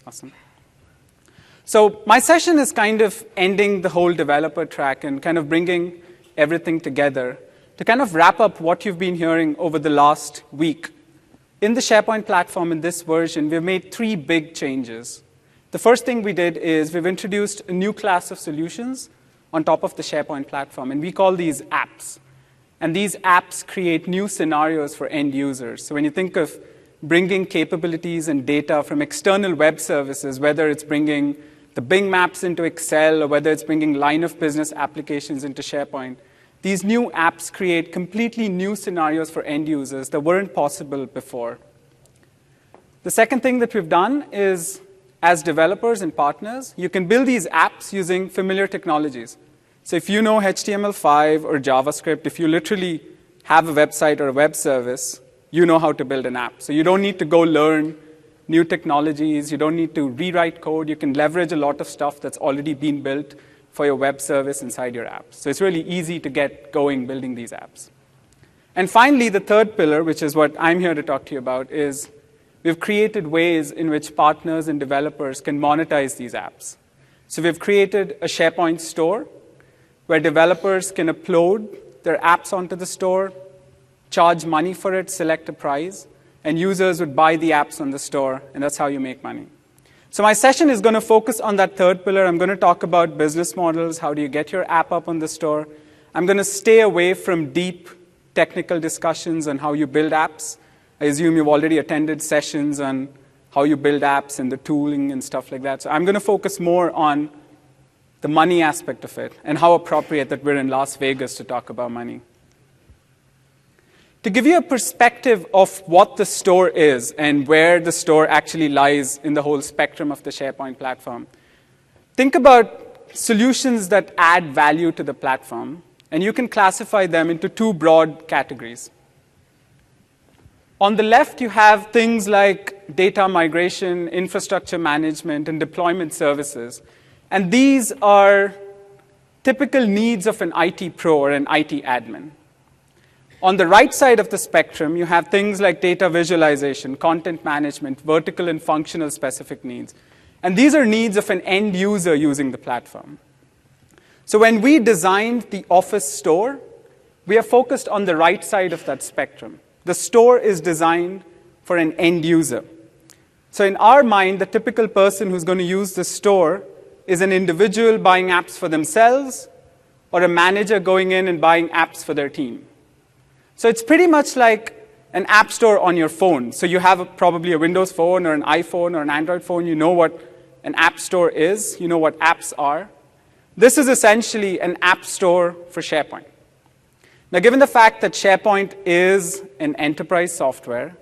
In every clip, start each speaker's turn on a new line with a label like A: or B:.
A: Awesome. So my session is kind of ending the whole developer track and kind of bringing everything together to kind of wrap up what you've been hearing over the last week. In the SharePoint platform, in this version, we've made 3 big changes. The first thing we did is we've introduced a new class of solutions on top of the SharePoint platform, and we call these apps. And these apps create new scenarios for end users. So when you think of bringing capabilities and data from external web services, whether it's bringing the Bing Maps into Excel or whether it's bringing line of business applications into SharePoint, these new apps create completely new scenarios for end users that weren't possible before. The second thing that we've done is, as developers and partners, you can build these apps using familiar technologies. So if you know HTML5 or JavaScript, if you literally have a website or a web service, you know how to build an app. So you don't need to go learn new technologies. You don't need to rewrite code. You can leverage a lot of stuff that's already been built for your web service inside your apps. So it's really easy to get going building these apps. And finally, the third pillar, which is what I'm here to talk to you about, is we've created ways in which partners and developers can monetize these apps. So we've created a SharePoint store where developers can upload their apps onto the store, charge money for it, select a price, and users would buy the apps on the store, and that's how you make money. So my session is going to focus on that third pillar. I'm going to talk about business models, how do you get your app up on the store. I'm going to stay away from deep technical discussions on how you build apps. I assume you've already attended sessions on how you build apps and the tooling and stuff like that. So I'm going to focus more on the money aspect of it and how appropriate that we're in Las Vegas to talk about money. To give you a perspective of what the store is and where the store actually lies in the whole spectrum of the SharePoint platform, think about solutions that add value to the platform, and you can classify them into 2 broad categories. On the left, you have things like data migration, infrastructure management, and deployment services. And these are typical needs of an IT pro or an IT admin. On the right side of the spectrum, you have things like data visualization, content management, vertical and functional specific needs. And these are needs of an end user using the platform. So when we designed the Office store, we are focused on the right side of that spectrum. The store is designed for an end user. So in our mind, the typical person who's going to use the store is an individual buying apps for themselves or a manager going in and buying apps for their team. So it's pretty much like an app store on your phone. So you have probably a Windows phone or an iPhone or an Android phone. You know what an app store is. You know what apps are. This is essentially an app store for SharePoint. Now, given the fact that SharePoint is an enterprise software,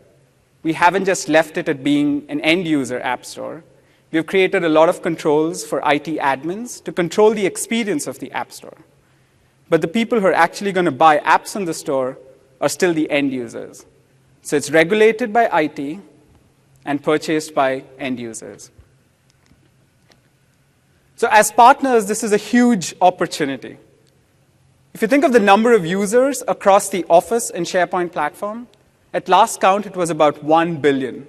A: we haven't just left it at being an end-user app store. We've created a lot of controls for IT admins to control the experience of the app store. But the people who are actually going to buy apps on the store are still the end users. So it's regulated by IT and purchased by end users. So as partners, this is a huge opportunity. If you think of the number of users across the Office and SharePoint platform, at last count, it was about 1 billion.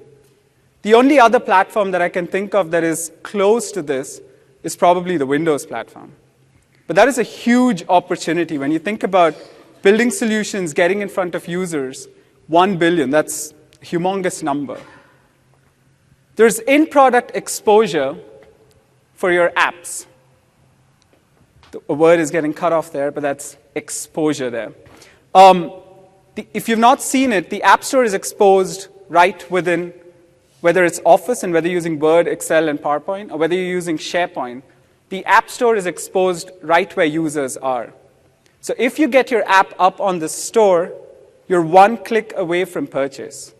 A: The only other platform that I can think of that is close to this is probably the Windows platform. But that is a huge opportunity. When you think about building solutions, getting in front of users, 1 billion, that's a humongous number. There's in-product exposure for your apps. The word is getting cut off there, but that's exposure there. If you've not seen it, the App Store is exposed right within, whether it's Office and whether you're using Word, Excel, and PowerPoint, or whether you're using SharePoint, the App Store is exposed right where users are. So if you get your app up on the store, you're 1 click away from purchase.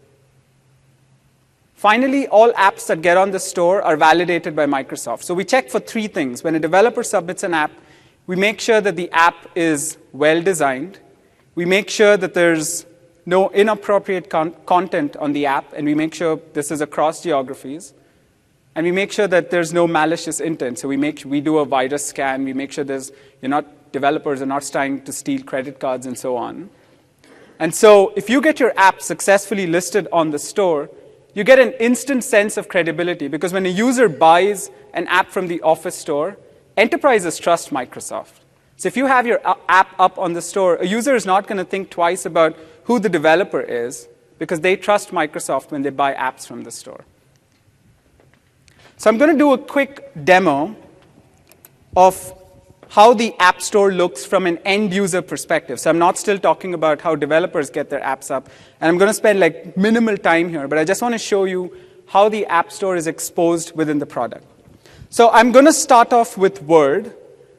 A: Finally, all apps that get on the store are validated by Microsoft. So we check for 3 things. When a developer submits an app, we make sure that the app is well designed. We make sure that there's no inappropriate content on the app, and we make sure this is across geographies. And we make sure that there's no malicious intent. So we do a virus scan. We make sure developers are not trying to steal credit cards and so on. And so if you get your app successfully listed on the store, you get an instant sense of credibility, because when a user buys an app from the Office store, enterprises trust Microsoft. So if you have your app up on the store, a user is not going to think twice about who the developer is, because they trust Microsoft when they buy apps from the store. So I'm going to do a quick demo of how the App Store looks from an end-user perspective. So I'm not still talking about how developers get their apps up. And I'm going to spend like minimal time here, but I just want to show you how the App Store is exposed within the product. So I'm going to start off with Word.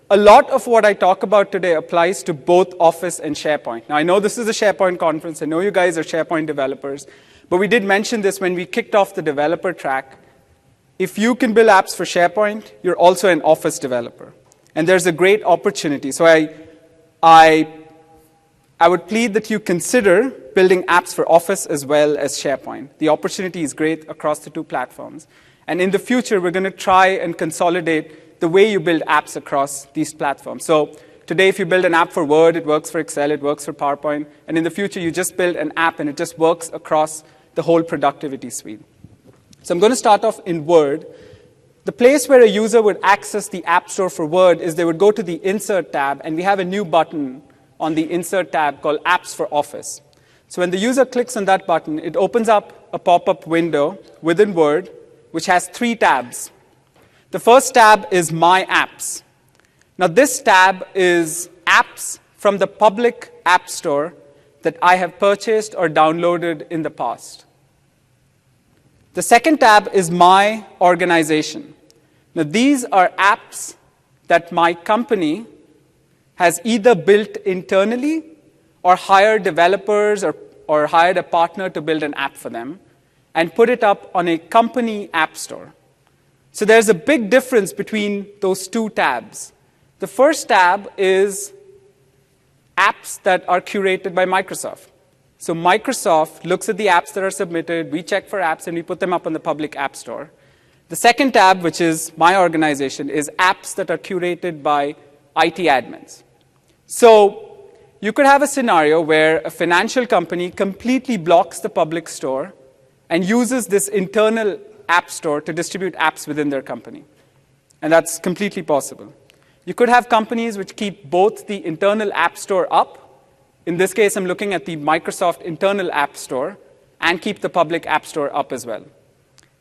A: A lot of what I talk about today applies to both Office and SharePoint. Now, I know this is a SharePoint conference. I know you guys are SharePoint developers. But we did mention this when we kicked off the developer track. If you can build apps for SharePoint, you're also an Office developer. And there's a great opportunity. So I would plead that you consider building apps for Office as well as SharePoint. The opportunity is great across the two platforms. And in the future, we're going to try and consolidate the way you build apps across these platforms. So today, if you build an app for Word, it works for Excel, it works for PowerPoint. And in the future, you just build an app, and it just works across the whole productivity suite. So I'm going to start off in Word. The place where a user would access the App Store for Word is they would go to the Insert tab, and we have a new button on the Insert tab called Apps for Office. So when the user clicks on that button, it opens up a pop-up window within Word, which has 3 tabs. The first tab is My Apps. Now this tab is apps from the public App Store that I have purchased or downloaded in the past. The second tab is My Organization. Now, these are apps that my company has either built internally or hired developers or hired a partner to build an app for them and put it up on a company app store. So there's a big difference between those 2 tabs. The first tab is apps that are curated by Microsoft. So Microsoft looks at the apps that are submitted, we check for apps, and we put them up on the public app store. The second tab, which is My Organization, is apps that are curated by IT admins. So you could have a scenario where a financial company completely blocks the public store and uses this internal app store to distribute apps within their company. And that's completely possible. You could have companies which keep both the internal app store up. In this case, I'm looking at the Microsoft internal app store, and keep the public app store up as well.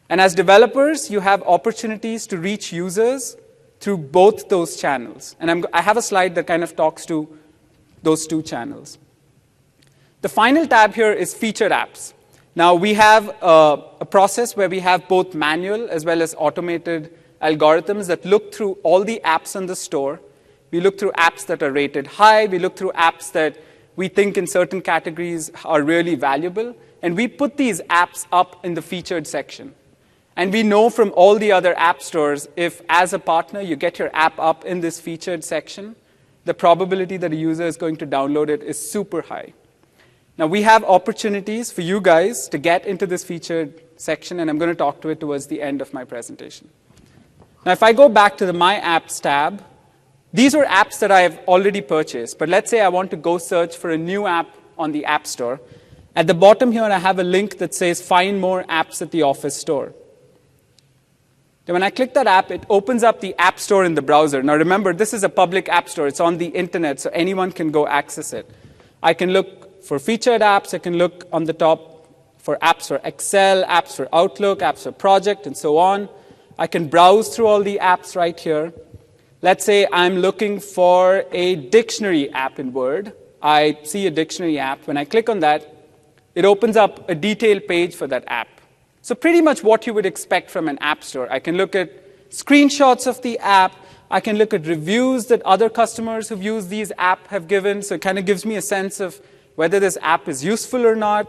A: And as developers, you have opportunities to reach users through both those channels. And I have a slide that kind of talks to those 2 channels. The final tab here is Featured Apps. Now, we have a process where we have both manual as well as automated algorithms that look through all the apps on the store. We look through apps that are rated high. We look through apps that we think in certain categories are really valuable. And we put these apps up in the featured section. And we know from all the other app stores, if as a partner you get your app up in this featured section, the probability that a user is going to download it is super high. Now we have opportunities for you guys to get into this featured section, and I'm going to talk to it towards the end of my presentation. Now if I go back to the My Apps tab, these are apps that I have already purchased. But let's say I want to go search for a new app on the App Store. At the bottom here, I have a link that says Find More Apps at the Office Store. Then when I click that app, it opens up the App Store in the browser. Now remember, this is a public App Store. It's on the internet, so anyone can go access it. I can look for featured apps. I can look on the top for apps for Excel, apps for Outlook, apps for Project, and so on. I can browse through all the apps right here. Let's say I'm looking for a dictionary app in Word. I see a dictionary app. When I click on that, it opens up a detailed page for that app. So pretty much what you would expect from an app store. I can look at screenshots of the app. I can look at reviews that other customers who've used these apps have given. So it kind of gives me a sense of whether this app is useful or not.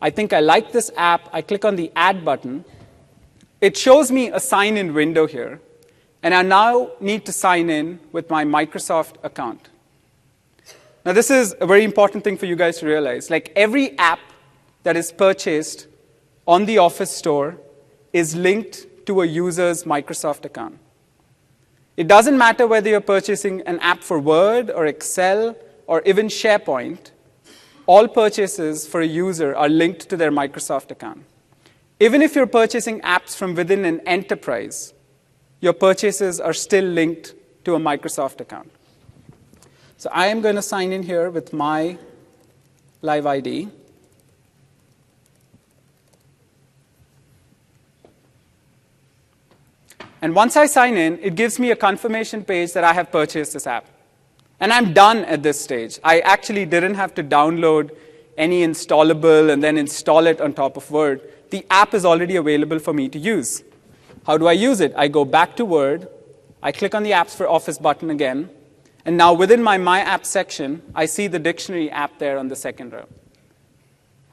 A: I think I like this app. I click on the Add button. It shows me a sign-in window here. And I now need to sign in with my Microsoft account. Now this is a very important thing for you guys to realize. Like every app that is purchased on the Office store is linked to a user's Microsoft account. It doesn't matter whether you're purchasing an app for Word or Excel or even SharePoint. All purchases for a user are linked to their Microsoft account. Even if you're purchasing apps from within an enterprise, your purchases are still linked to a Microsoft account. So I am going to sign in here with my Live ID. And once I sign in, it gives me a confirmation page that I have purchased this app. And I'm done at this stage. I actually didn't have to download any installable and then install it on top of Word. The app is already available for me to use. How do I use it? I go back to Word. I click on the Apps for Office button again. And now within my Apps section, I see the dictionary app there on the second row.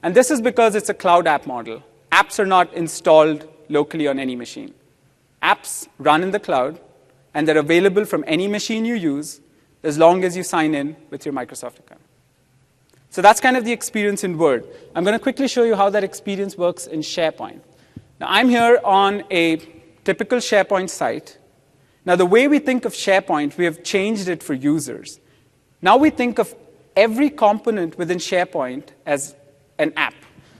A: And this is because it's a cloud app model. Apps are not installed locally on any machine. Apps run in the cloud, and they're available from any machine you use as long as you sign in with your Microsoft account. So that's kind of the experience in Word. I'm going to quickly show you how that experience works in SharePoint. Now, I'm here on a typical SharePoint site. Now, the way we think of SharePoint, we have changed it for users. Now we think of every component within SharePoint as an app.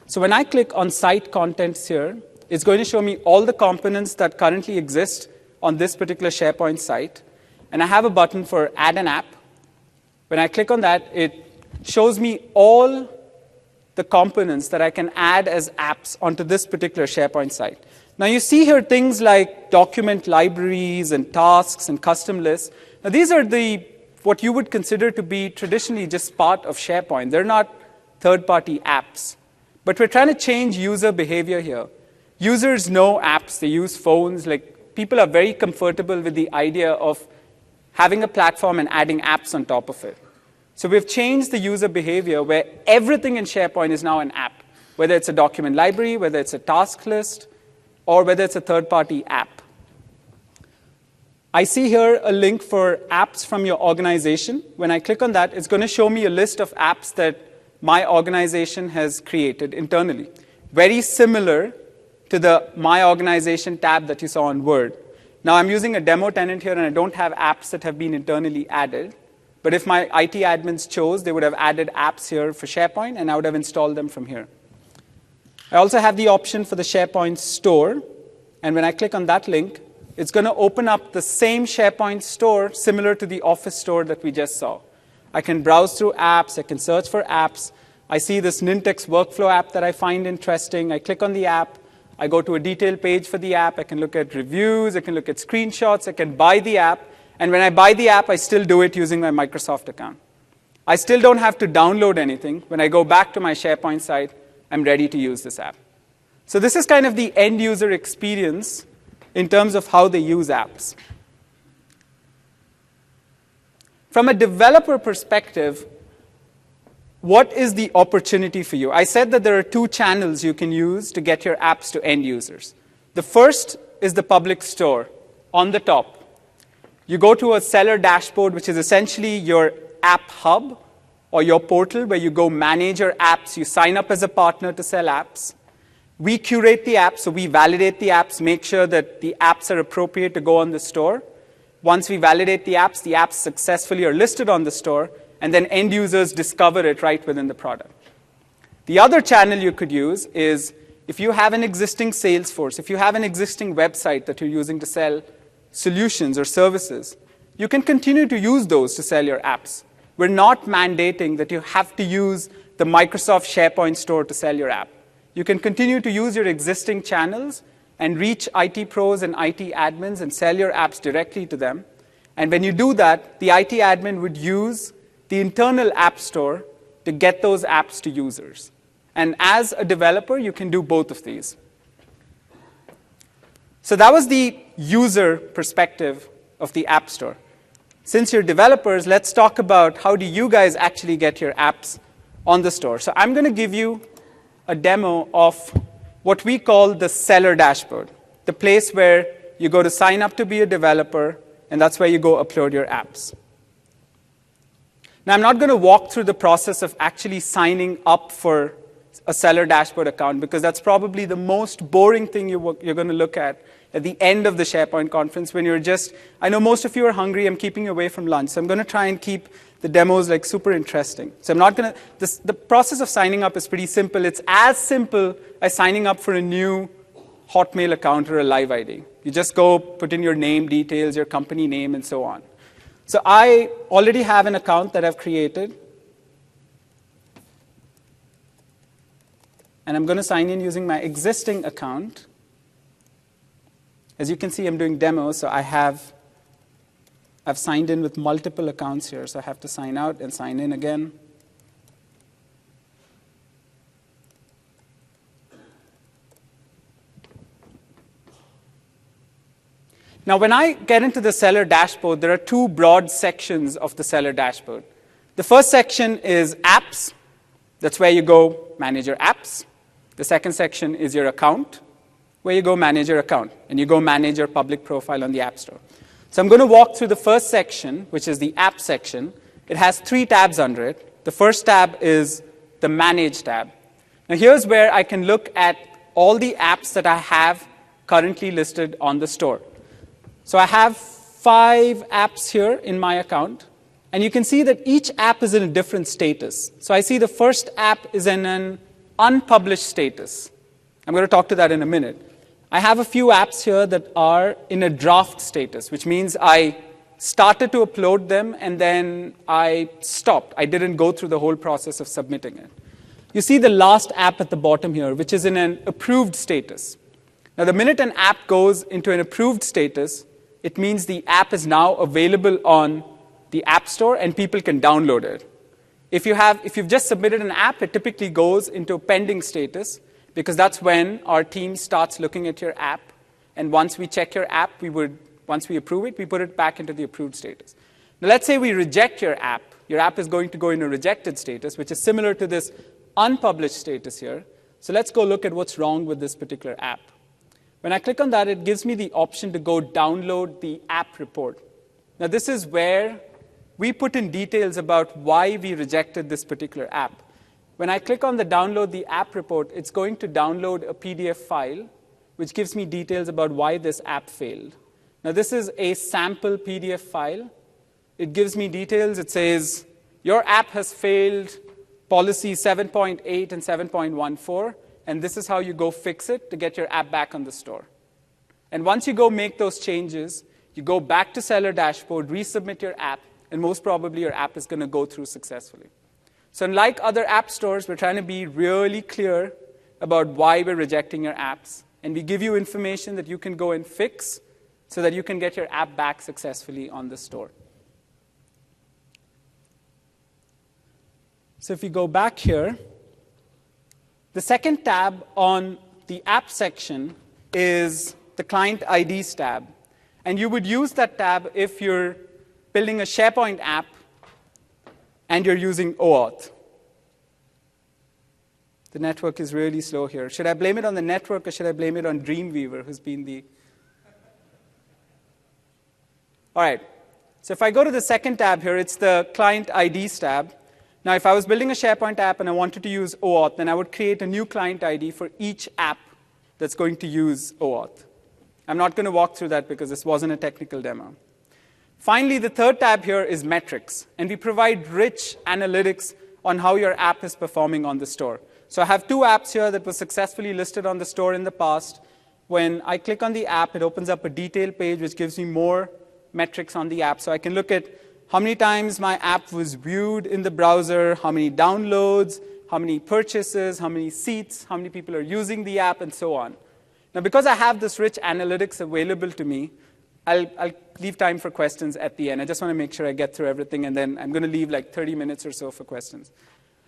A: So when I click on Site Contents here, it's going to show me all the components that currently exist on this particular SharePoint site. And I have a button for Add an App. When I click on that, it shows me all the components that I can add as apps onto this particular SharePoint site. Now you see here things like document libraries and tasks and custom lists. Now these are what you would consider to be traditionally just part of SharePoint. They're not third-party apps. But we're trying to change user behavior here. Users know apps. They use phones. Like, people are very comfortable with the idea of having a platform and adding apps on top of it. So we've changed the user behavior where everything in SharePoint is now an app, whether it's a document library, whether it's a task list, or whether it's a third-party app. I see here a link for apps from your organization. When I click on that, it's going to show me a list of apps that my organization has created internally. Very similar to the My Organization tab that you saw on Word. Now, I'm using a demo tenant here, and I don't have apps that have been internally added. But if my IT admins chose, they would have added apps here for SharePoint, and I would have installed them from here. I also have the option for the SharePoint store. And when I click on that link, it's going to open up the same SharePoint store similar to the Office store that we just saw. I can browse through apps. I can search for apps. I see this Nintex workflow app that I find interesting. I click on the app. I go to a detailed page for the app. I can look at reviews. I can look at screenshots. I can buy the app. And when I buy the app, I still do it using my Microsoft account. I still don't have to download anything. When I go back to my SharePoint site, I'm ready to use this app. So this is kind of the end user experience in terms of how they use apps. From a developer perspective, what is the opportunity for you? I said that there are two channels you can use to get your apps to end users. The first is the public store on the top. You go to a seller dashboard, which is essentially your app hub or your portal where you go manage your apps. You sign up as a partner to sell apps. We curate the apps, so we validate the apps, make sure that the apps are appropriate to go on the store. Once we validate the apps successfully are listed on the store, and then end users discover it right within the product. The other channel you could use is if you have an existing sales force, if you have an existing website that you're using to sell solutions or services, you can continue to use those to sell your apps. We're not mandating that you have to use the Microsoft SharePoint store to sell your app. You can continue to use your existing channels and reach IT pros and IT admins and sell your apps directly to them. And when you do that, the IT admin would use the internal app store to get those apps to users. And as a developer, you can do both of these. So that was the user perspective of the App Store. Since you're developers, let's talk about how do you guys actually get your apps on the store. So I'm going to give you a demo of what we call the seller dashboard, the place where you go to sign up to be a developer, and that's where you go upload your apps. Now, I'm not going to walk through the process of actually signing up for a seller dashboard account because that's probably the most boring thing you're going to look at at the end of the SharePoint conference when you're just, I know most of you are hungry, I'm keeping you away from lunch, so I'm going to try and keep the demos like super interesting. So I'm not going to, the process of signing up is pretty simple. It's as simple as signing up for a new Hotmail account or a Live ID. You just go put in your name details, your company name, and so on. So I already have an account that I've created. And I'm going to sign in using my existing account. As you can see, I'm doing demos, so I've signed in with multiple accounts here, so I have to sign out and sign in again. Now, when I get into the seller dashboard, there are two broad sections of the seller dashboard. The first section is apps. That's where you go manage your apps. The second section is your account, where you go manage your account, and you go manage your public profile on the App Store. So I'm going to walk through the first section, which is the app section. It has 3 tabs under it. The first tab is the Manage tab. Now here's where I can look at all the apps that I have currently listed on the store. So I have 5 apps here in my account. And you can see that each app is in a different status. So I see the first app is in an unpublished status. I'm going to talk to that in a minute. I have a few apps here that are in a draft status, which means I started to upload them and then I stopped. I didn't go through the whole process of submitting it. You see the last app at the bottom here, which is in an approved status. Now, the minute an app goes into an approved status, it means the app is now available on the App Store and people can download it. If you've just submitted an app, it typically goes into a pending status because that's when our team starts looking at your app. And once we check your app, once we approve it, we put it back into the approved status. Now, let's say we reject your app. Your app is going to go in a rejected status, which is similar to this unpublished status here. So let's go look at what's wrong with this particular app. When I click on that, it gives me the option to go download the app report. Now, this is where we put in details about why we rejected this particular app. When I click on the download the app report, it's going to download a PDF file, which gives me details about why this app failed. Now, this is a sample PDF file. It gives me details. It says, your app has failed policy 7.8 and 7.14, and this is how you go fix it to get your app back on the store. And once you go make those changes, you go back to Seller Dashboard, resubmit your app, and most probably your app is going to go through successfully. So unlike other app stores, we're trying to be really clear about why we're rejecting your apps. And we give you information that you can go and fix so that you can get your app back successfully on the store. So if you go back here, the second tab on the app section is the Client IDs tab. And you would use that tab if you're building a SharePoint app and you're using OAuth. The network is really slow here. Should I blame it on the network or should I blame it on Dreamweaver, who's been the... All right. So if I go to the second tab here, it's the Client IDs tab. Now, if I was building a SharePoint app and I wanted to use OAuth, then I would create a new client ID for each app that's going to use OAuth. I'm not going to walk through that because this wasn't a technical demo. Finally, the third tab here is metrics, and we provide rich analytics on how your app is performing on the store. So I have 2 apps here that were successfully listed on the store in the past. When I click on the app, it opens up a detail page which gives me more metrics on the app. So I can look at how many times my app was viewed in the browser, how many downloads, how many purchases, how many seats, how many people are using the app, and so on. Now, because I have this rich analytics available to me, I'll leave time for questions at the end. I just want to make sure I get through everything, and then I'm going to leave like 30 minutes or so for questions.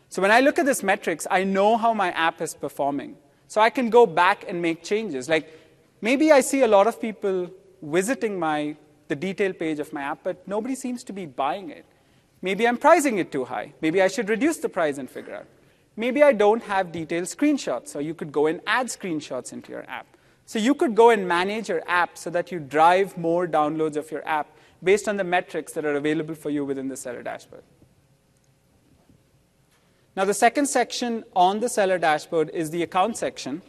A: So when I look at this metrics, I know how my app is performing. So I can go back and make changes. Like maybe I see a lot of people visiting the detail page of my app, but nobody seems to be buying it. Maybe I'm pricing it too high. Maybe I should reduce the price and figure out. Maybe I don't have detailed screenshots, so you could go and add screenshots into your app. So you could go and manage your app so that you drive more downloads of your app based on the metrics that are available for you within the Seller Dashboard. Now, the second section on the Seller Dashboard is the account section.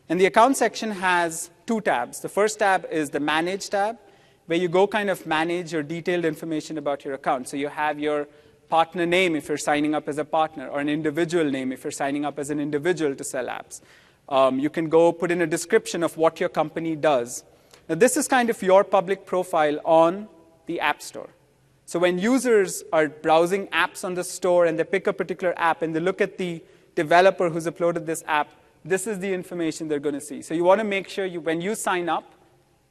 A: And the account section has two tabs. The first tab is the Manage tab, where you go kind of manage your detailed information about your account. So you have your partner name if you're signing up as a partner, or an individual name if you're signing up as an individual to sell apps. You can go put in a description of what your company does. Now, this is kind of your public profile on the App Store. So when users are browsing apps on the store and they pick a particular app and they look at the developer who's uploaded this app, this is the information they're going to see. So you want to make sure when you sign up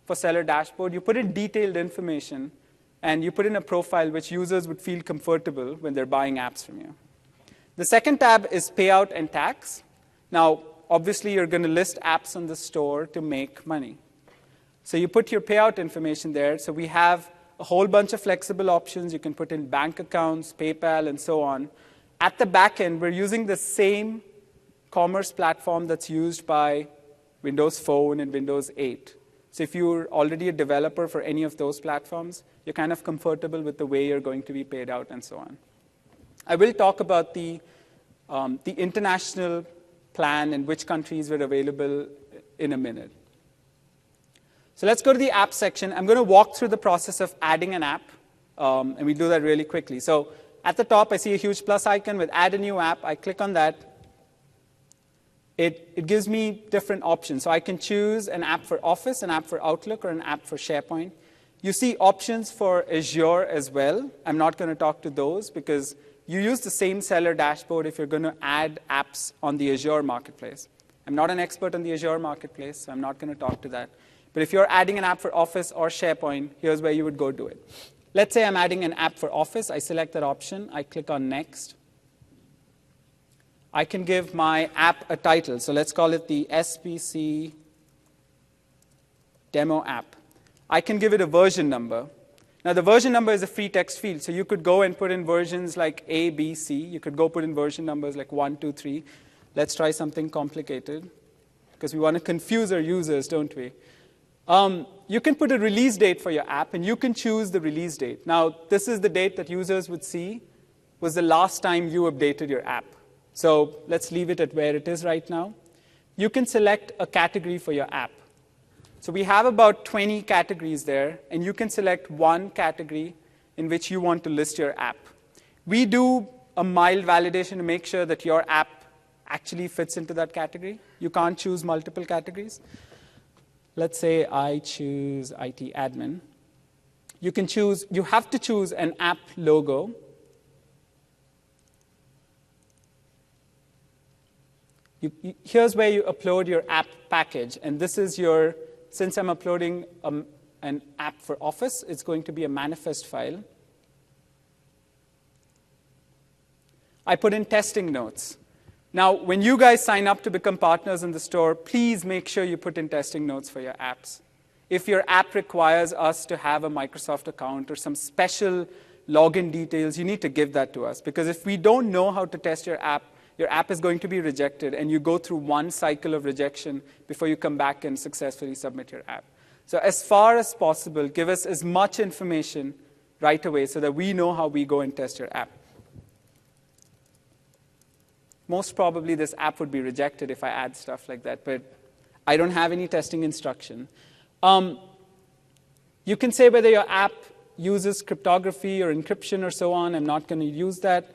A: for Seller Dashboard, you put in detailed information and you put in a profile which users would feel comfortable when they're buying apps from you. The second tab is Payout and Tax. Now, obviously, you're going to list apps on the store to make money. So you put your payout information there. So we have a whole bunch of flexible options. You can put in bank accounts, PayPal, and so on. At the back end, we're using the same commerce platform that's used by Windows Phone and Windows 8. So if you're already a developer for any of those platforms, you're kind of comfortable with the way you're going to be paid out and so on. I will talk about the international plan and which countries were available in a minute. So let's go to the app section. I'm going to walk through the process of adding an app, and we do that really quickly. So at the top, I see a huge plus icon with Add a New App. I click on that. It gives me different options. So I can choose an app for Office, an app for Outlook, or an app for SharePoint. You see options for Azure as well. I'm not going to talk to those because you use the same Seller Dashboard if you're going to add apps on the Azure Marketplace. I'm not an expert on the Azure Marketplace, so I'm not going to talk to that. But if you're adding an app for Office or SharePoint, here's where you would go do it. Let's say I'm adding an app for Office. I select that option. I click on Next. I can give my app a title. So let's call it the SPC Demo App. I can give it a version number. Now, the version number is a free text field. So you could go and put in versions like A, B, C. You could go put in version numbers like 1, 2, 3. Let's try something complicated because we want to confuse our users, don't we? You can put a release date for your app, and you can choose the release date. Now, this is the date that users would see was the last time you updated your app. So let's leave it at where it is right now. You can select a category for your app. So we have about 20 categories there, and you can select one category in which you want to list your app. We do a mild validation to make sure that your app actually fits into that category. You can't choose multiple categories. Let's say I choose IT admin. You have to choose an app logo. Here's where you upload your app package. And this is since I'm uploading an app for Office, it's going to be a manifest file. I put in testing notes. Now, when you guys sign up to become partners in the store, please make sure you put in testing notes for your apps. If your app requires us to have a Microsoft account or some special login details, you need to give that to us. Because if we don't know how to test your app is going to be rejected, and you go through one cycle of rejection before you come back and successfully submit your app. So as far as possible, give us as much information right away so that we know how we go and test your app. Most probably, this app would be rejected if I add stuff like that, but I don't have any testing instruction. You can say whether your app uses cryptography or encryption or so on. I'm not going to use that.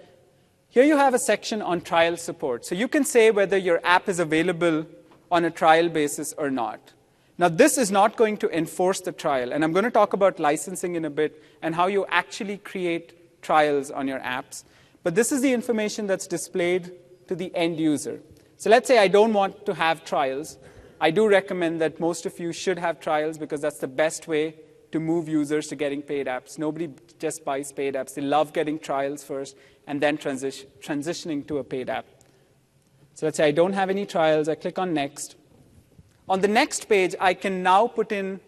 A: Here you have a section on trial support. So you can say whether your app is available on a trial basis or not. Now, this is not going to enforce the trial, and I'm going to talk about licensing in a bit and how you actually create trials on your apps. But this is the information that's displayed to the end user. So let's say I don't want to have trials. I do recommend that most of you should have trials because that's the best way to move users to getting paid apps. Nobody just buys paid apps. They love getting trials first and then transitioning to a paid app. So let's say I don't have any trials. I click on Next. On the next page, I can now put in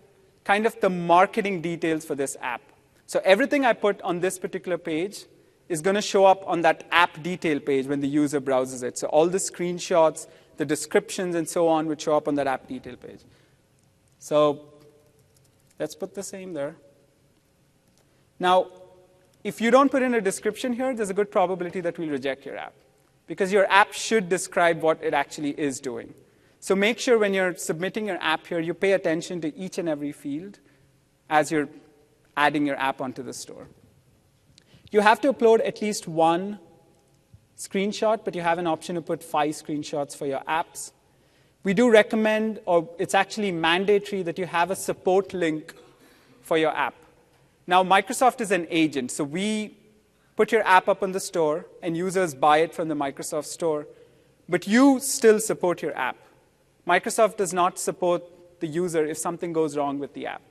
A: kind of the marketing details for this app. So everything I put on this particular page is going to show up on that app detail page when the user browses it. So all the screenshots, the descriptions, and so on would show up on that app detail page. So let's put the same there. Now, if you don't put in a description here, there's a good probability that we'll reject your app because your app should describe what it actually is doing. So make sure when you're submitting your app here, you pay attention to each and every field as you're adding your app onto the store. You have to upload at least one screenshot, but you have an option to put 5 screenshots for your apps. We do recommend, or it's actually mandatory, that you have a support link for your app. Now, Microsoft is an agent, so we put your app up on the store, and users buy it from the Microsoft store, but you still support your app. Microsoft does not support the user if something goes wrong with the app.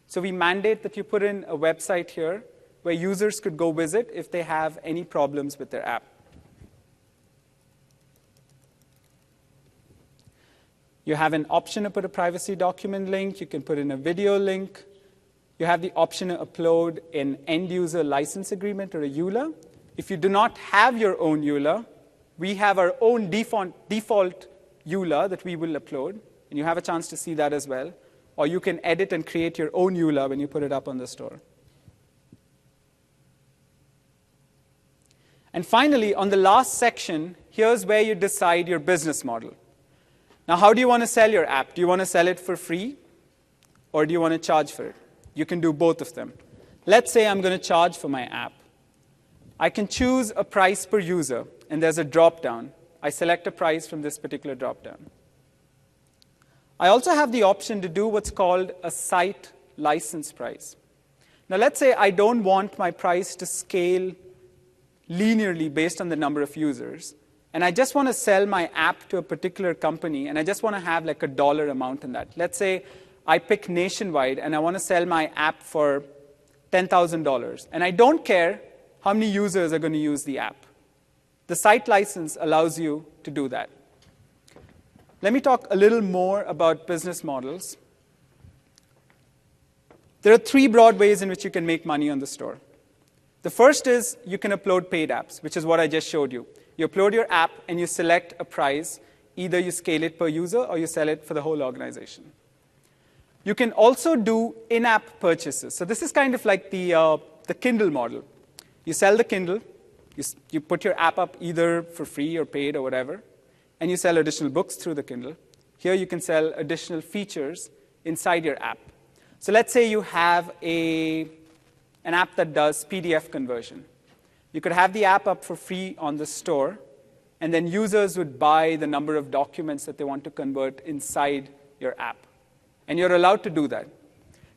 A: So we mandate that you put in a website here where users could go visit if they have any problems with their app. You have an option to put a privacy document link. You can put in a video link. You have the option to upload an end-user license agreement or a EULA. If you do not have your own EULA, we have our own default EULA that we will upload, and you have a chance to see that as well. Or you can edit and create your own EULA when you put it up on the store. And finally, on the last section, here's where you decide your business model. Now, how do you want to sell your app? Do you want to sell it for free, or do you want to charge for it? You can do both of them. Let's say I'm going to charge for my app. I can choose a price per user, and there's a drop-down. I select a price from this particular drop-down. I also have the option to do what's called a site license price. Now, let's say I don't want my price to scale linearly based on the number of users, and I just want to sell my app to a particular company, and I just want to have like a dollar amount in that. Let's say I pick Nationwide, and I want to sell my app for $10,000, and I don't care how many users are going to use the app. The site license allows you to do that. Let me talk a little more about business models. There are 3 broad ways in which you can make money on the store. The first is you can upload paid apps, which is what I just showed you. You upload your app, and you select a price. Either you scale it per user, or you sell it for the whole organization. You can also do in-app purchases. So this is kind of like the Kindle model. You sell the Kindle. You put your app up either for free or paid or whatever, and you sell additional books through the Kindle. Here you can sell additional features inside your app. So let's say you have an app that does PDF conversion. You could have the app up for free on the store, and then users would buy the number of documents that they want to convert inside your app. And you're allowed to do that.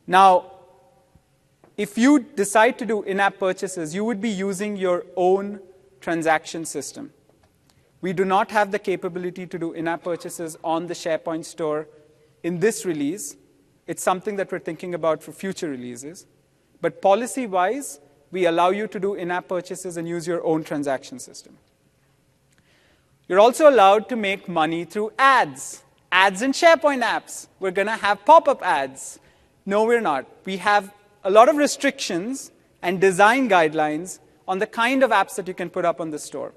A: Now, if you decide to do in-app purchases, you would be using your own transaction system. We do not have the capability to do in-app purchases on the SharePoint store in this release. It's something that we're thinking about for future releases. But policy-wise, we allow you to do in-app purchases and use your own transaction system. You're also allowed to make money through ads. Ads in SharePoint apps. We're going to have pop-up ads. No, we're not. We have a lot of restrictions and design guidelines on the kind of apps that you can put up on the store.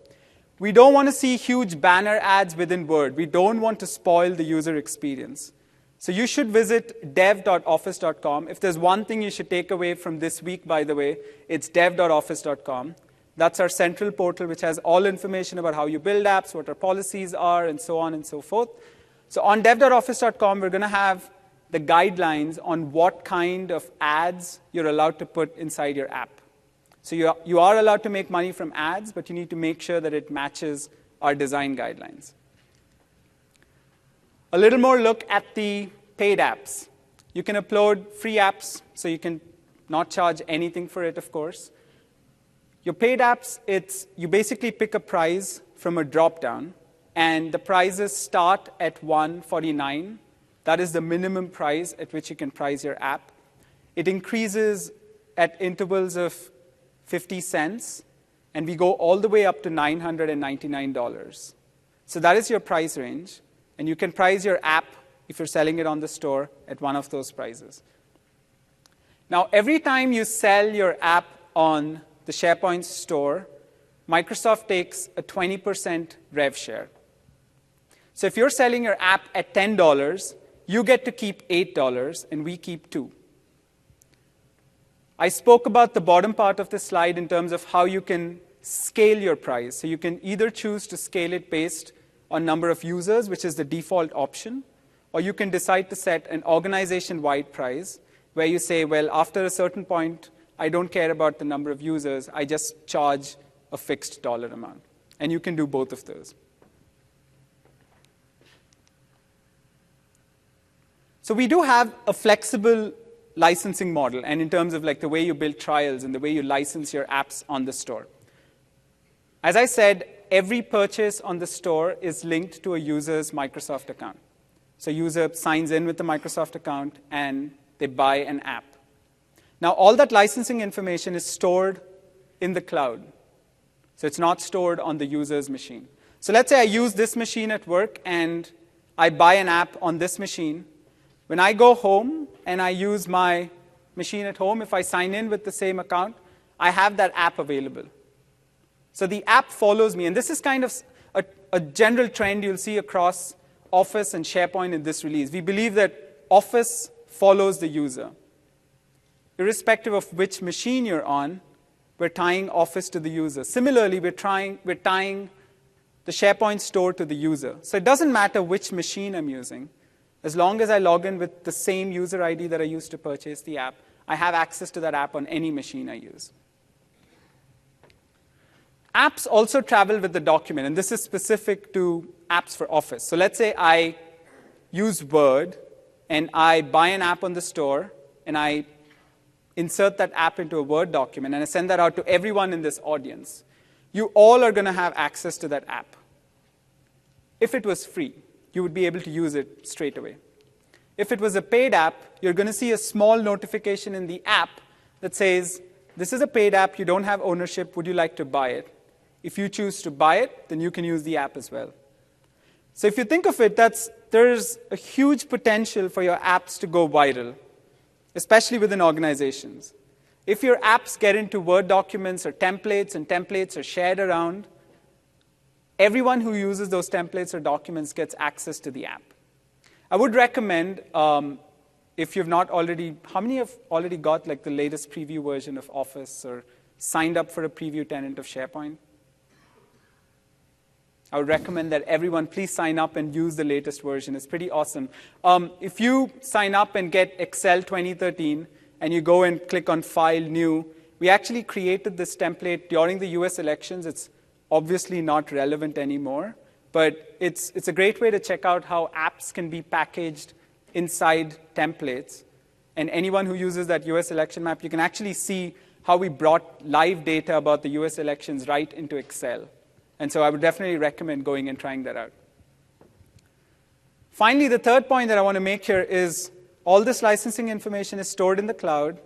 A: We don't want to see huge banner ads within Word. We don't want to spoil the user experience. So you should visit dev.office.com. If there's one thing you should take away from this week, by the way, it's dev.office.com. That's our central portal, which has all information about how you build apps, what our policies are, and so on and so forth. So on dev.office.com, we're going to have the guidelines on what kind of ads you're allowed to put inside your app. So you are allowed to make money from ads, but you need to make sure that it matches our design guidelines. A little more look at the paid apps. You can upload free apps, so you can not charge anything for it, of course. Your paid apps, you basically pick a price from a drop-down, and the prices start at $149. That is the minimum price at which you can price your app. It increases at intervals of 50 cents, and we go all the way up to $999. So that is your price range, and you can price your app, if you're selling it on the store, at one of those prices. Now, every time you sell your app on the SharePoint store, Microsoft takes a 20% rev share. So if you're selling your app at $10, you get to keep $8, and we keep $2. I spoke about the bottom part of the slide in terms of how you can scale your price. So you can either choose to scale it based on number of users, which is the default option, or you can decide to set an organization-wide price where you say, well, after a certain point, I don't care about the number of users. I just charge a fixed dollar amount. And you can do both of those. So we do have a flexible licensing model, and in terms of like the way you build trials and the way you license your apps on the store. As I said, every purchase on the store is linked to a user's Microsoft account. So a user signs in with the Microsoft account, and they buy an app. Now, all that licensing information is stored in the cloud. So it's not stored on the user's machine. So let's say I use this machine at work, and I buy an app on this machine. When I go home and I use my machine at home, if I sign in with the same account, I have that app available. So the app follows me. And this is kind of a general trend you'll see across Office and SharePoint in this release. We believe that Office follows the user. Irrespective of which machine you're on, we're tying Office to the user. Similarly, we're tying the SharePoint store to the user. So it doesn't matter which machine I'm using. As long as I log in with the same user ID that I used to purchase the app, I have access to that app on any machine I use. Apps also travel with the document, and this is specific to apps for Office. So let's say I use Word, and I buy an app on the store, and I insert that app into a Word document, and I send that out to everyone in this audience. You all are going to have access to that app. If it was free, you would be able to use it straight away. If it was a paid app, you're going to see a small notification in the app that says, this is a paid app, you don't have ownership, would you like to buy it? If you choose to buy it, then you can use the app as well. So if you think of it, there's a huge potential for your apps to go viral, especially within organizations. If your apps get into Word documents or templates, and templates are shared around, everyone who uses those templates or documents gets access to the app. I would recommend, if you've not already, how many have already got like the latest preview version of Office or signed up for a preview tenant of SharePoint? I would recommend that everyone please sign up and use the latest version. It's pretty awesome. If you sign up and get Excel 2013 and you go and click on File, New, we actually created this template during the US elections. It's obviously not relevant anymore, but it's a great way to check out how apps can be packaged inside templates. And anyone who uses that US election map, you can actually see how we brought live data about the US elections right into Excel. And so I would definitely recommend going and trying that out. Finally, the third point that I want to make here is all this licensing information is stored in the cloud,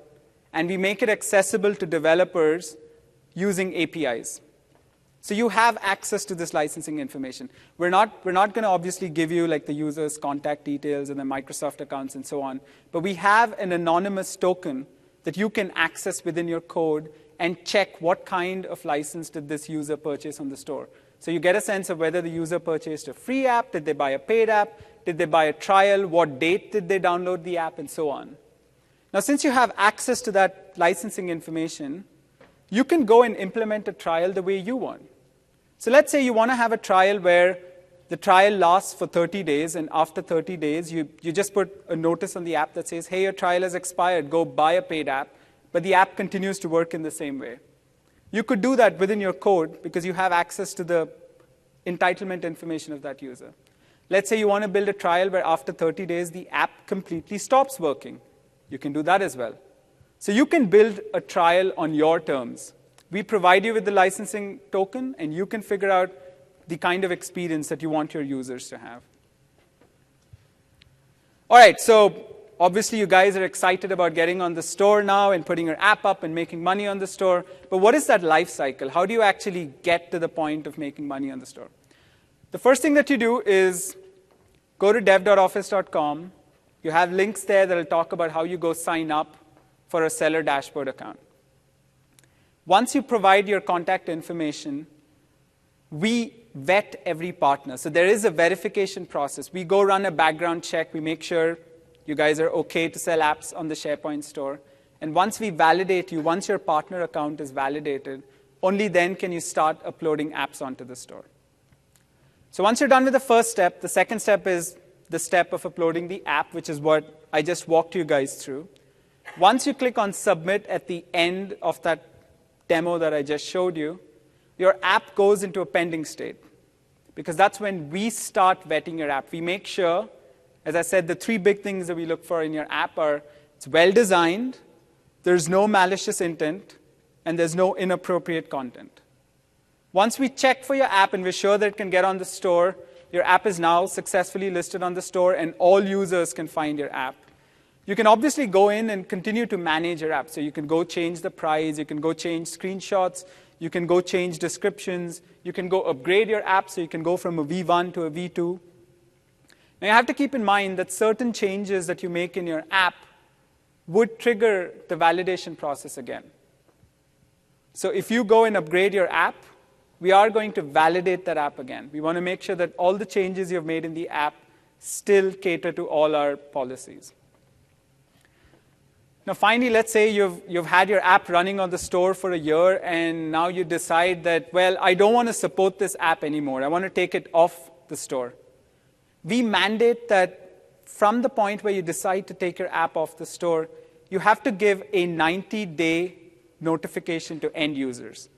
A: and we make it accessible to developers using APIs. So you have access to this licensing information. We're not going to obviously give you like the user's contact details and the Microsoft accounts and so on, but we have an anonymous token that you can access within your code and check what kind of license did this user purchase on the store. So you get a sense of whether the user purchased a free app, did they buy a paid app, did they buy a trial, what date did they download the app, and so on. Now, since you have access to that licensing information, you can go and implement a trial the way you want. So let's say you want to have a trial where the trial lasts for 30 days, and after 30 days, you just put a notice on the app that says, hey, your trial has expired, go buy a paid app, but the app continues to work in the same way. You could do that within your code because you have access to the entitlement information of that user. Let's say you want to build a trial where after 30 days, the app completely stops working. You can do that as well. So you can build a trial on your terms. We provide you with the licensing token, and you can figure out the kind of experience that you want your users to have. All right, so obviously you guys are excited about getting on the store now and putting your app up and making money on the store. But what is that life cycle? How do you actually get to the point of making money on the store? The first thing that you do is go to dev.office.com. You have links there that will talk about how you go sign up for a seller dashboard account. Once you provide your contact information, we vet every partner. So there is a verification process. We go run a background check. We make sure you guys are OK to sell apps on the SharePoint store. And once we validate you, once your partner account is validated, only then can you start uploading apps onto the store. So once you're done with the first step, the second step is the step of uploading the app, which is what I just walked you guys through. Once you click on Submit at the end of that demo that I just showed you, your app goes into a pending state, because that's when we start vetting your app. We make sure, as I said, the three big things that we look for in your app are it's well-designed, there's no malicious intent, and there's no inappropriate content. Once we check for your app and we're sure that it can get on the store, your app is now successfully listed on the store and all users can find your app. You can obviously go in and continue to manage your app. So you can go change the price, you can go change screenshots, you can go change descriptions, you can go upgrade your app so you can go from a V1 to a V2. Now you have to keep in mind that certain changes that you make in your app would trigger the validation process again. So if you go and upgrade your app, we are going to validate that app again. We want to make sure that all the changes you've made in the app still cater to all our policies. Now finally, let's say you've had your app running on the store for a year, and now you decide that, well, I don't want to support this app anymore. I want to take it off the store. We mandate that from the point where you decide to take your app off the store, you have to give a 90-day notification to end users.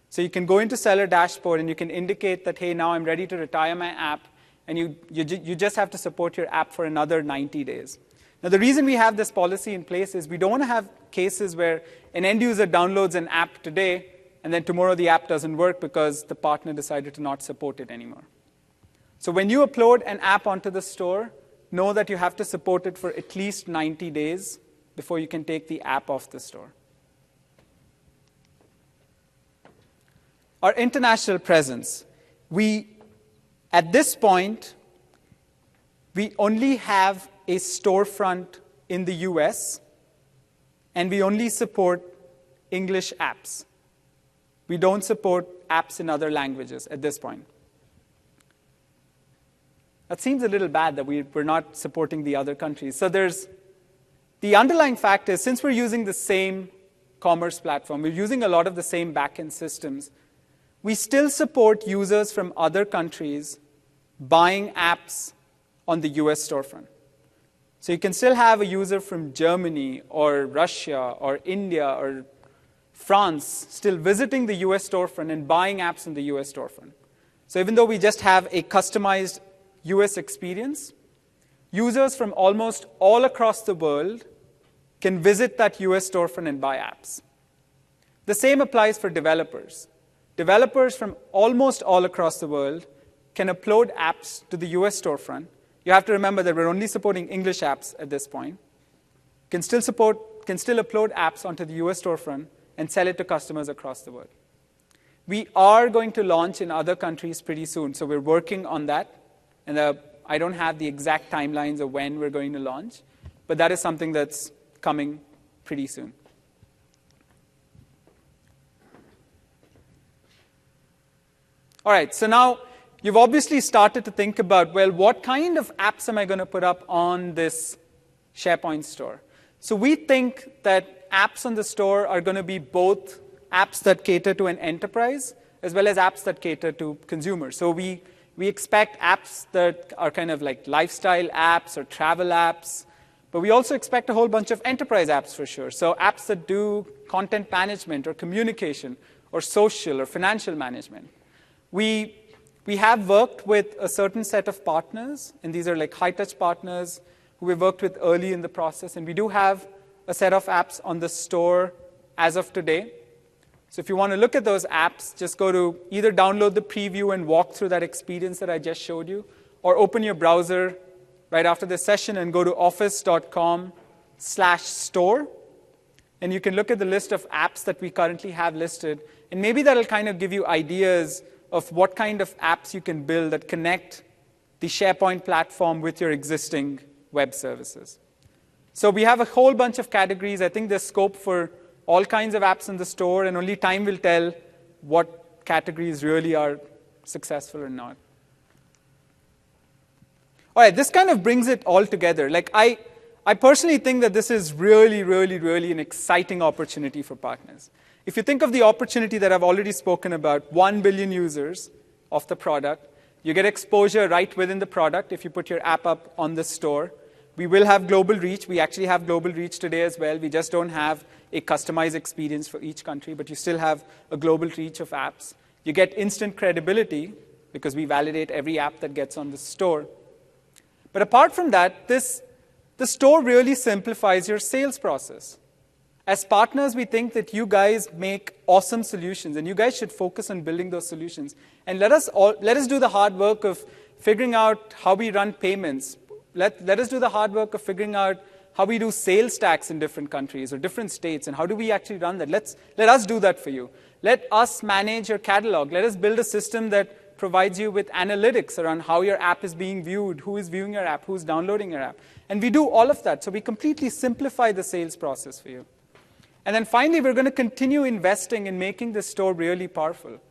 A: So you can go into Seller Dashboard and you can indicate that, hey, now I'm ready to retire my app, and you just have to support your app for another 90 days. Now the reason we have this policy in place is we don't want to have cases where an end user downloads an app today and then tomorrow the app doesn't work because the partner decided to not support it anymore. So when you upload an app onto the store, know that you have to support it for at least 90 days before you can take the app off the store. Our international presence. At this point, we only have a storefront in the US, and we only support English apps. We don't support apps in other languages at this point. That seems a little bad that we're not supporting the other countries. So the underlying fact is, since we're using the same commerce platform, we're using a lot of the same backend systems, we still support users from other countries buying apps on the US storefront. So you can still have a user from Germany or Russia or India or France still visiting the US storefront and buying apps in the US storefront. So even though we just have a customized US experience, users from almost all across the world can visit that US storefront and buy apps. The same applies for developers. Developers from almost all across the world can upload apps to the US storefront. You have to remember that we're only supporting English apps at this point. Can still upload apps onto the US storefront and sell it to customers across the world. We are going to launch in other countries pretty soon, so we're working on that. And I don't have the exact timelines of when we're going to launch, but that is something that's coming pretty soon. All right, so now you've obviously started to think about, well, what kind of apps am I going to put up on this SharePoint store? So we think that apps on the store are going to be both apps that cater to an enterprise as well as apps that cater to consumers. So we expect apps that are kind of like lifestyle apps or travel apps, but we also expect a whole bunch of enterprise apps for sure. So apps that do content management or communication or social or financial management. We have worked with a certain set of partners, and these are like high-touch partners who we've worked with early in the process, and we do have a set of apps on the store as of today. So if you want to look at those apps, just go to either download the preview and walk through that experience that I just showed you, or open your browser right after this session and go to office.com/store, and you can look at the list of apps that we currently have listed, and maybe that'll kind of give you ideas of what kind of apps you can build that connect the SharePoint platform with your existing web services. So we have a whole bunch of categories. I think there's scope for all kinds of apps in the store, and only time will tell what categories really are successful or not. All right, this kind of brings it all together. Like I personally think that this is really, really, really an exciting opportunity for partners. If you think of the opportunity that I've already spoken about, 1 billion users of the product, You get exposure right within the product if you put your app up on the store. We will have global reach. We actually have global reach today as well. We just don't have a customized experience for each country, but you still have a global reach of apps. You get instant credibility because we validate every app that gets on the store. But apart from that, the store really simplifies your sales process. As partners, we think that you guys make awesome solutions, and you guys should focus on building those solutions. And let us do the hard work of figuring out how we run payments. Let us do the hard work of figuring out how we do sales tax in different countries or different states, and how do we actually run that. Let us do that for you. Let us manage your catalog. Let us build a system that provides you with analytics around how your app is being viewed, who is viewing your app, who's downloading your app. And we do all of that, so we completely simplify the sales process for you. And then finally, we're going to continue investing in making this store really powerful.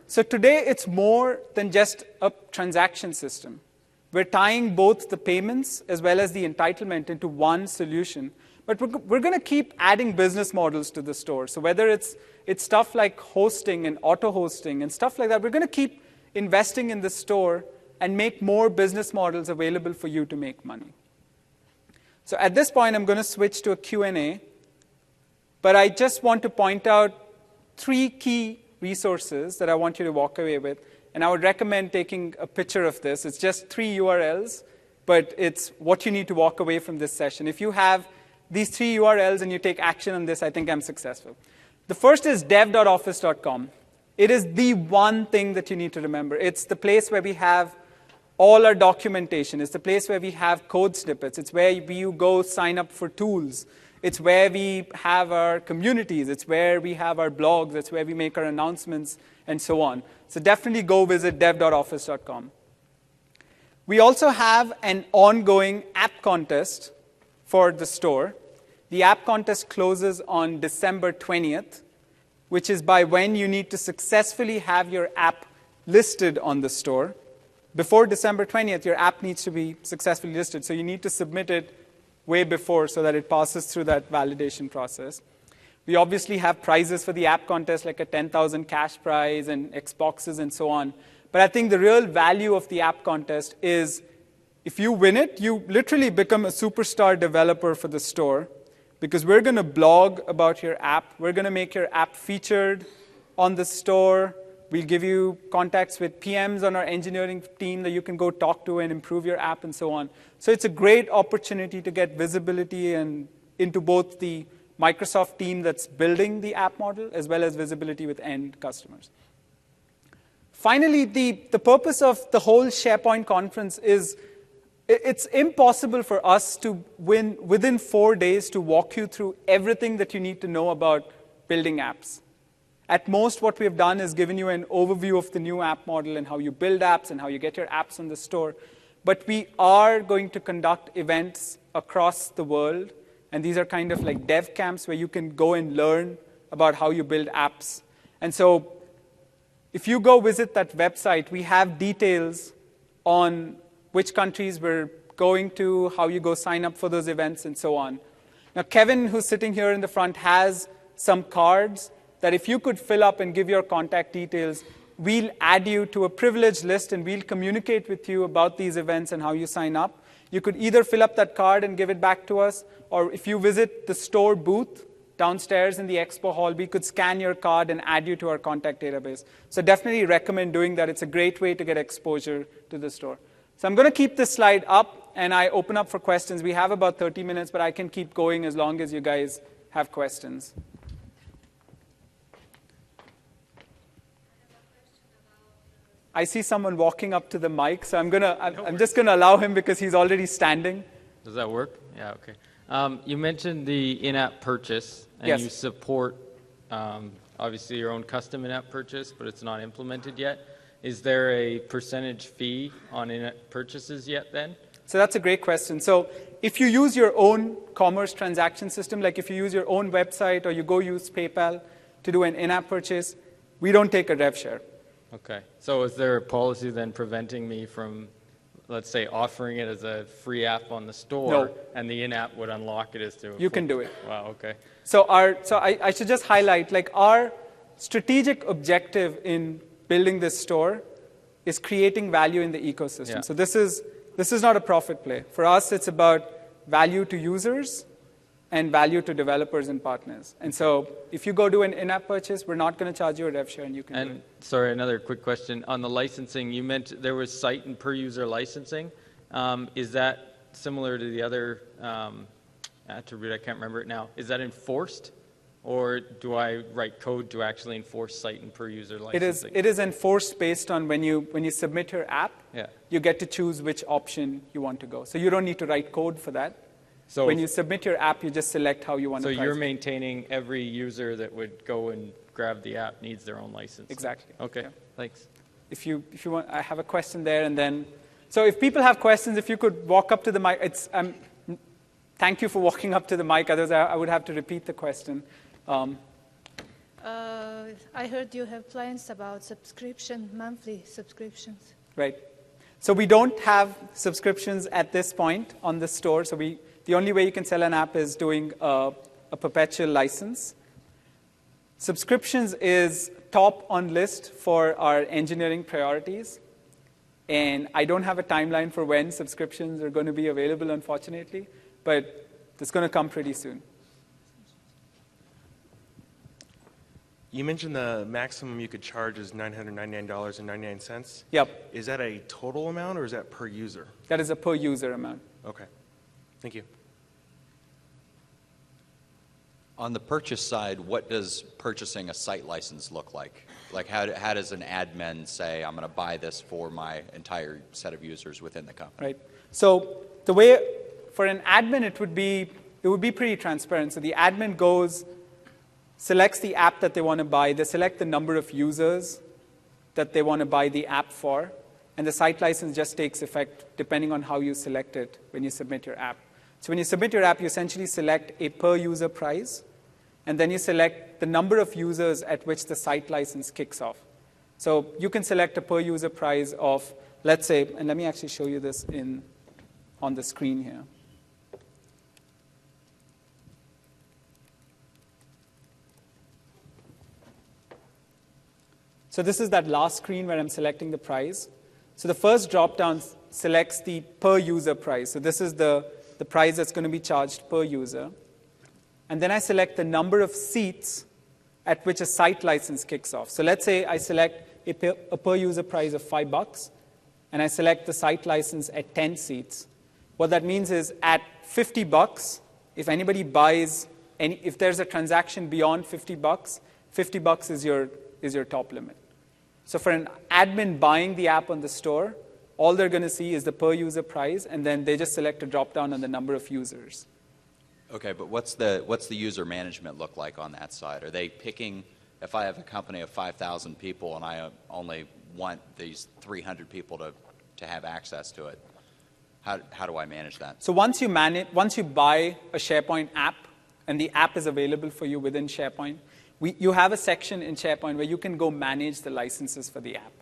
A: So today, it's more than just a transaction system. We're tying both the payments as well as the entitlement into one solution. But we're going to keep adding business models to the store. So whether it's stuff like hosting and auto-hosting and stuff like that, we're going to keep investing in the store and make more business models available for you to make money. So at this point, I'm going to switch to a Q&A. But I just want to point out 3 key resources that I want you to walk away with. And I would recommend taking a picture of this. It's just 3 URLs, but it's what you need to walk away from this session. If you have these 3 URLs and you take action on this, I think I'm successful. The first is dev.office.com. It is the one thing that you need to remember. It's the place where we have all our documentation. It's the place where we have code snippets. It's where you go sign up for tools. It's where we have our communities. It's where we have our blogs. It's where we make our announcements and so on. So definitely go visit dev.office.com. We also have an ongoing app contest for the store. The app contest closes on December 20th, which is by when you need to successfully have your app listed on the store. Before December 20th, your app needs to be successfully listed. So you need to submit it way before so that it passes through that validation process. We obviously have prizes for the app contest, like a 10,000 cash prize and Xboxes and so on. But I think the real value of the app contest is if you win it, you literally become a superstar developer for the store, because we're going to blog about your app. We're going to make your app featured on the store. We'll give you contacts with PMs on our engineering team that you can go talk to and improve your app and so on. So it's a great opportunity to get visibility and into both the Microsoft team that's building the app model as well as visibility with end customers. Finally, the purpose of the whole SharePoint conference is it's impossible for us to within 4 days to walk you through everything that you need to know about building apps. At most, what we have done is given you an overview of the new app model and how you build apps and how you get your apps on the store. But we are going to conduct events across the world. And these are kind of like dev camps where you can go and learn about how you build apps. And so if you go visit that website, we have details on which countries we're going to, how you go sign up for those events, and so on. Now, Kevin, who's sitting here in the front, has some cards that if you could fill up and give your contact details, we'll add you to a privileged list and we'll communicate with you about these events and how you sign up. You could either fill up that card and give it back to us, or if you visit the store booth downstairs in the expo hall, we could scan your card and add you to our contact database. So definitely recommend doing that. It's a great way to get exposure to the store. So I'm going to keep this slide up, and I open up for questions. We have about 30 minutes, but I can keep going as long as you guys have questions. I see someone walking up to the mic, so I'm just gonna allow him because he's already standing.
B: Does that work? Yeah, okay. You mentioned the in-app purchase, and yes, you support obviously your own custom in-app purchase, but it's not implemented yet. Is there a percentage fee on in-app purchases yet then?
A: So that's a great question. So if you use your own commerce transaction system, like if you use your own website or you go use PayPal to do an in-app purchase, we don't take a rev share.
B: Okay. So is there a policy then preventing me from, let's say, offering it as a free app on the store,
A: no,
B: and the in-app would unlock it as to
A: you can do it.
B: Wow, okay.
A: So I should just highlight, like, our strategic objective in building this store is creating value in the ecosystem.
B: Yeah.
A: So this is not a profit play. For us, it's about value to users and value to developers and partners. And so if you go do an in-app purchase, we're not going to charge you a rev share, and you can do it.
B: Sorry, another quick question. On the licensing, you mentioned there was site and per-user licensing. Is that similar to the other attribute? I can't remember it now. Is that enforced? Or do I write code to actually enforce site and per-user licensing?
A: It is enforced based on when you submit your app, you get to choose which option you want to go. So you don't need to write code for that. So when you submit your app, you just select how you want to price it.
B: So you're maintaining every user that would go and grab the app needs their own license?
A: Exactly.
B: Okay,
A: yeah.
B: Thanks.
A: If you want, I have a question there, and then, so if people have questions, if you could walk up to the mic. Thank you for walking up to the mic, otherwise I would have to repeat the question.
C: I heard you have plans about monthly subscriptions.
A: Right. So we don't have subscriptions at this point on the store. So the only way you can sell an app is doing a perpetual license. Subscriptions is top on list for our engineering priorities. And I don't have a timeline for when subscriptions are going to be available, unfortunately. But it's going to come pretty soon.
D: You mentioned the maximum you could charge is $999.99.
A: Yep.
D: Is that a total amount, or is that per user?
A: That is a per user amount.
D: Okay. Thank you.
E: On the purchase side, what does purchasing a site license look like? Like how does an admin say, I'm going to buy this for my entire set of users within the company?
A: Right. So the way, for an admin, it would be pretty transparent. So the admin goes, selects the app that they want to buy. They select the number of users that they want to buy the app for. And the site license just takes effect depending on how you select it when you submit your app. So when you submit your app, you essentially select a per-user price. And then you select the number of users at which the site license kicks off. So you can select a per-user price of, let's say, and let me actually show you this on the screen here. So this is that last screen where I'm selecting the price. So the first drop-down selects the per-user price. So this is the price that's going to be charged per user. And then I select the number of seats at which a site license kicks off. So let's say I select a per-user price of $5, and I select the site license at 10 seats. What that means is at $50, if anybody buys, if there's a transaction beyond $50, $50 is your top limit. So for an admin buying the app on the store, all they're going to see is the per-user price, and then they just select a drop-down on the number of users.
E: Okay, but what's the user management look like on that side? Are they picking, if I have a company of 5,000 people and I only want these 300 people to have access to it, how do I manage that?
A: So once you buy a SharePoint app, and the app is available for you within SharePoint, you have a section in SharePoint where you can go manage the licenses for the app.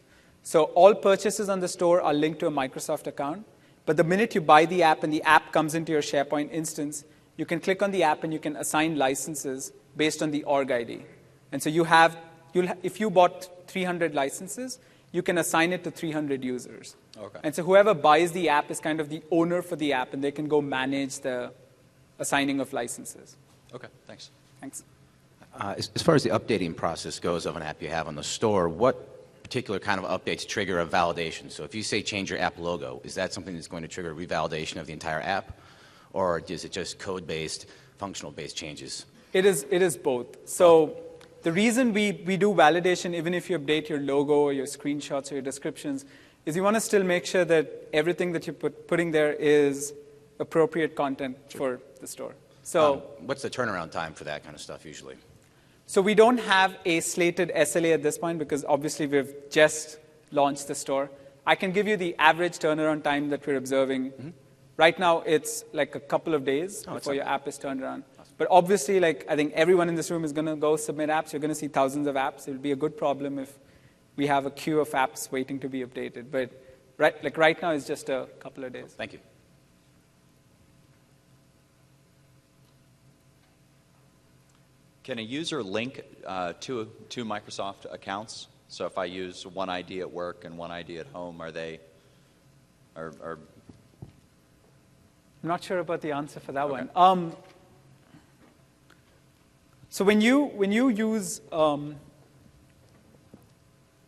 A: So all purchases on the store are linked to a Microsoft account. But the minute you buy the app and the app comes into your SharePoint instance, you can click on the app and you can assign licenses based on the org ID. And so if you bought 300 licenses, you can assign it to 300 users.
E: Okay.
A: And so whoever buys the app is kind of the owner for the app, and they can go manage the assigning of licenses.
E: Okay, thanks.
A: Thanks.
F: As far as the updating process goes of an app you have on the store, what particular kind of updates trigger a validation? So if you say change your app logo, is that something that's going to trigger a revalidation of the entire app? Or is it just code-based, functional-based changes?
A: It is both. So the reason we do validation, even if you update your logo or your screenshots or your descriptions, is you want to still make sure that everything that you're putting there is appropriate content for the store. So
F: what's the turnaround time for that kind of stuff usually?
A: So we don't have a slated SLA at this point because obviously we've just launched the store. I can give you the average turnaround time that we're observing. Mm-hmm. Right now, it's like a couple of days before your app is turned around. Awesome. But obviously, I think everyone in this room is going to go submit apps. You're going to see thousands of apps. It will be a good problem if we have a queue of apps waiting to be updated. But right now, it's just a couple of days.
F: Thank you.
E: Can a user link to Microsoft accounts So if I use one ID at work and one ID at home, are they, are
A: I'm not sure about the answer for that
E: Okay.
A: one. So when you use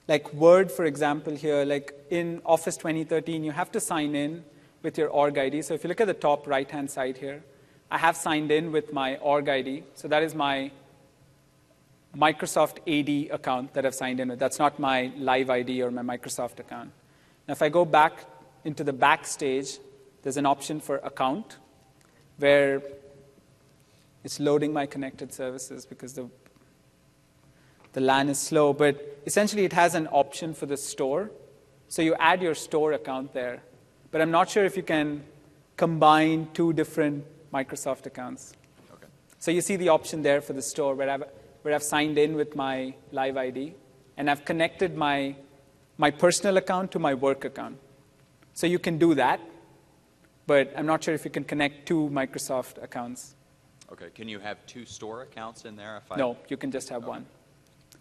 A: like Word, for example, here, like in Office 2013, you have to sign in with your org ID. So if you look at the top right-hand side here, I have signed in with my org ID. So that is my Microsoft AD account that I've signed in with. That's not my live ID or my Microsoft account. Now, if I go back into the backstage, there's an option for account where it's loading my connected services because the LAN is slow. But essentially, it has an option for the store. So you add your store account there. But I'm not sure if you can combine two different Microsoft accounts.
E: Okay.
A: So you see the option there for the store where I've signed in with my live ID, and I've connected my personal account to my work account. So you can do that, but I'm not sure if you can connect two Microsoft accounts.
E: Okay. Can you have two store accounts in there?
A: No, you can just have one.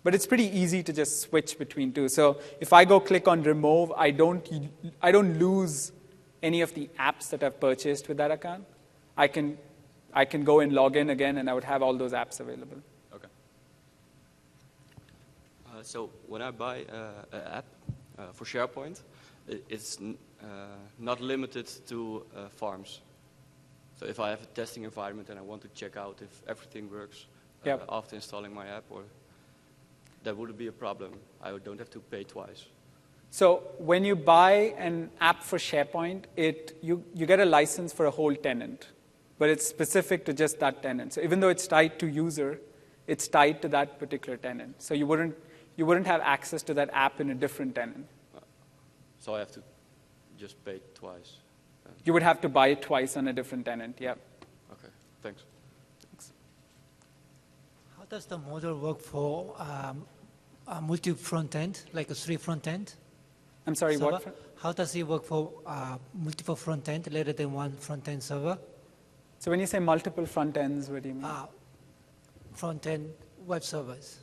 A: But it's pretty easy to just switch between two. So if I go click on remove, I don't lose any of the apps that I've purchased with that account. I can go and log in again, and I would have all those apps available.
E: Okay.
G: So when I buy an app for SharePoint, it's not limited to farms. So if I have a testing environment and I want to check out if everything works
A: Yep.
G: after installing my app, or that wouldn't be a problem. I don't have to pay twice.
A: So when you buy an app for SharePoint, you get a license for a whole tenant, but it's specific to just that tenant. So even though it's tied to user, it's tied to that particular tenant. So you wouldn't have access to that app in a different tenant.
G: So I have to just pay twice.
A: You would have to buy it twice on a different tenant, yeah.
G: Okay, thanks.
H: How does the model work for a multi-front end, like a 3 front end?
A: I'm sorry,
H: server?
A: what?
H: How does it work for multiple front end rather than one front end server?
A: So when you say multiple front ends, what do you mean?
H: Front end web servers.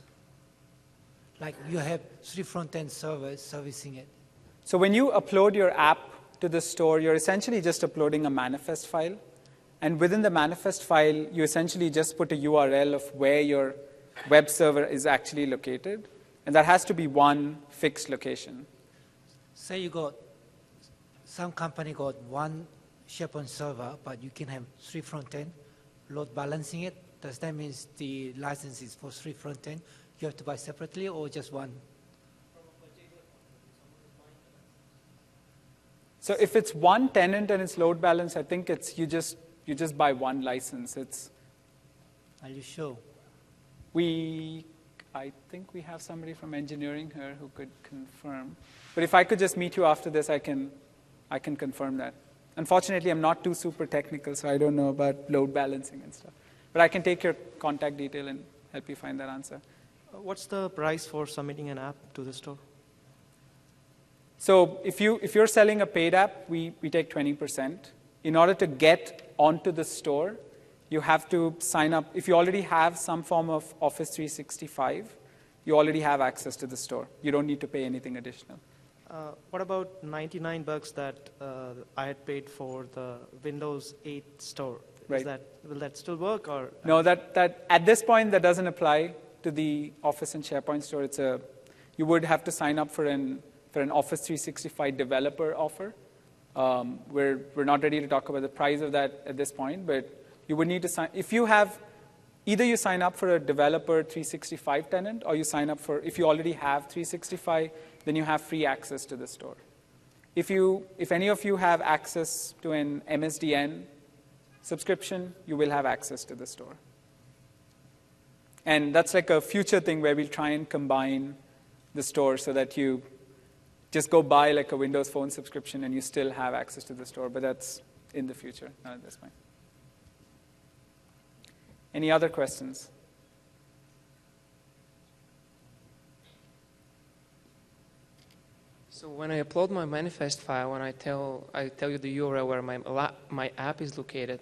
H: Like you have 3 front end servers servicing it.
A: So when you upload your app to the store, you're essentially just uploading a manifest file. And within the manifest file, you essentially just put a URL of where your web server is actually located. And that has to be one fixed location.
H: Say you got, some company got one SharePoint server, but you can have 3 front end, load balancing it. Does that mean the license is for 3 front end? You have to buy separately or just one?
A: So if it's one tenant and it's load balance, I think it's you just buy one license.
H: Are you sure?
A: I think we have somebody from engineering here who could confirm. But if I could just meet you after this, I can confirm that. Unfortunately, I'm not too super technical, so I don't know about load balancing and stuff. But I can take your contact detail and help you find that answer.
I: What's the price for submitting an app to the store?
A: So if you're selling a paid app, we take 20%. In order to get onto the store, you have to sign up. If you already have some form of Office 365, you already have access to the store. You don't need to pay anything additional.
I: What about $99 that I had paid for the Windows 8 store?
A: Right.
I: Will that still work, or?
A: No, that at this point that doesn't apply to the Office and SharePoint store. You would have to sign up for an Office 365 developer offer. We're not ready to talk about the price of that at this point, but you would need to sign. If you have, either you sign up for a developer 365 tenant, or you sign up for, if you already have 365, then you have free access to the store. If any of you have access to an MSDN subscription, you will have access to the store. And that's like a future thing where we'll try and combine the store so that you just go buy like a Windows Phone subscription and you still have access to the store, but that's in the future, not at this point. Any other questions?
J: So when I upload my manifest file, when I tell you the URL where my app is located,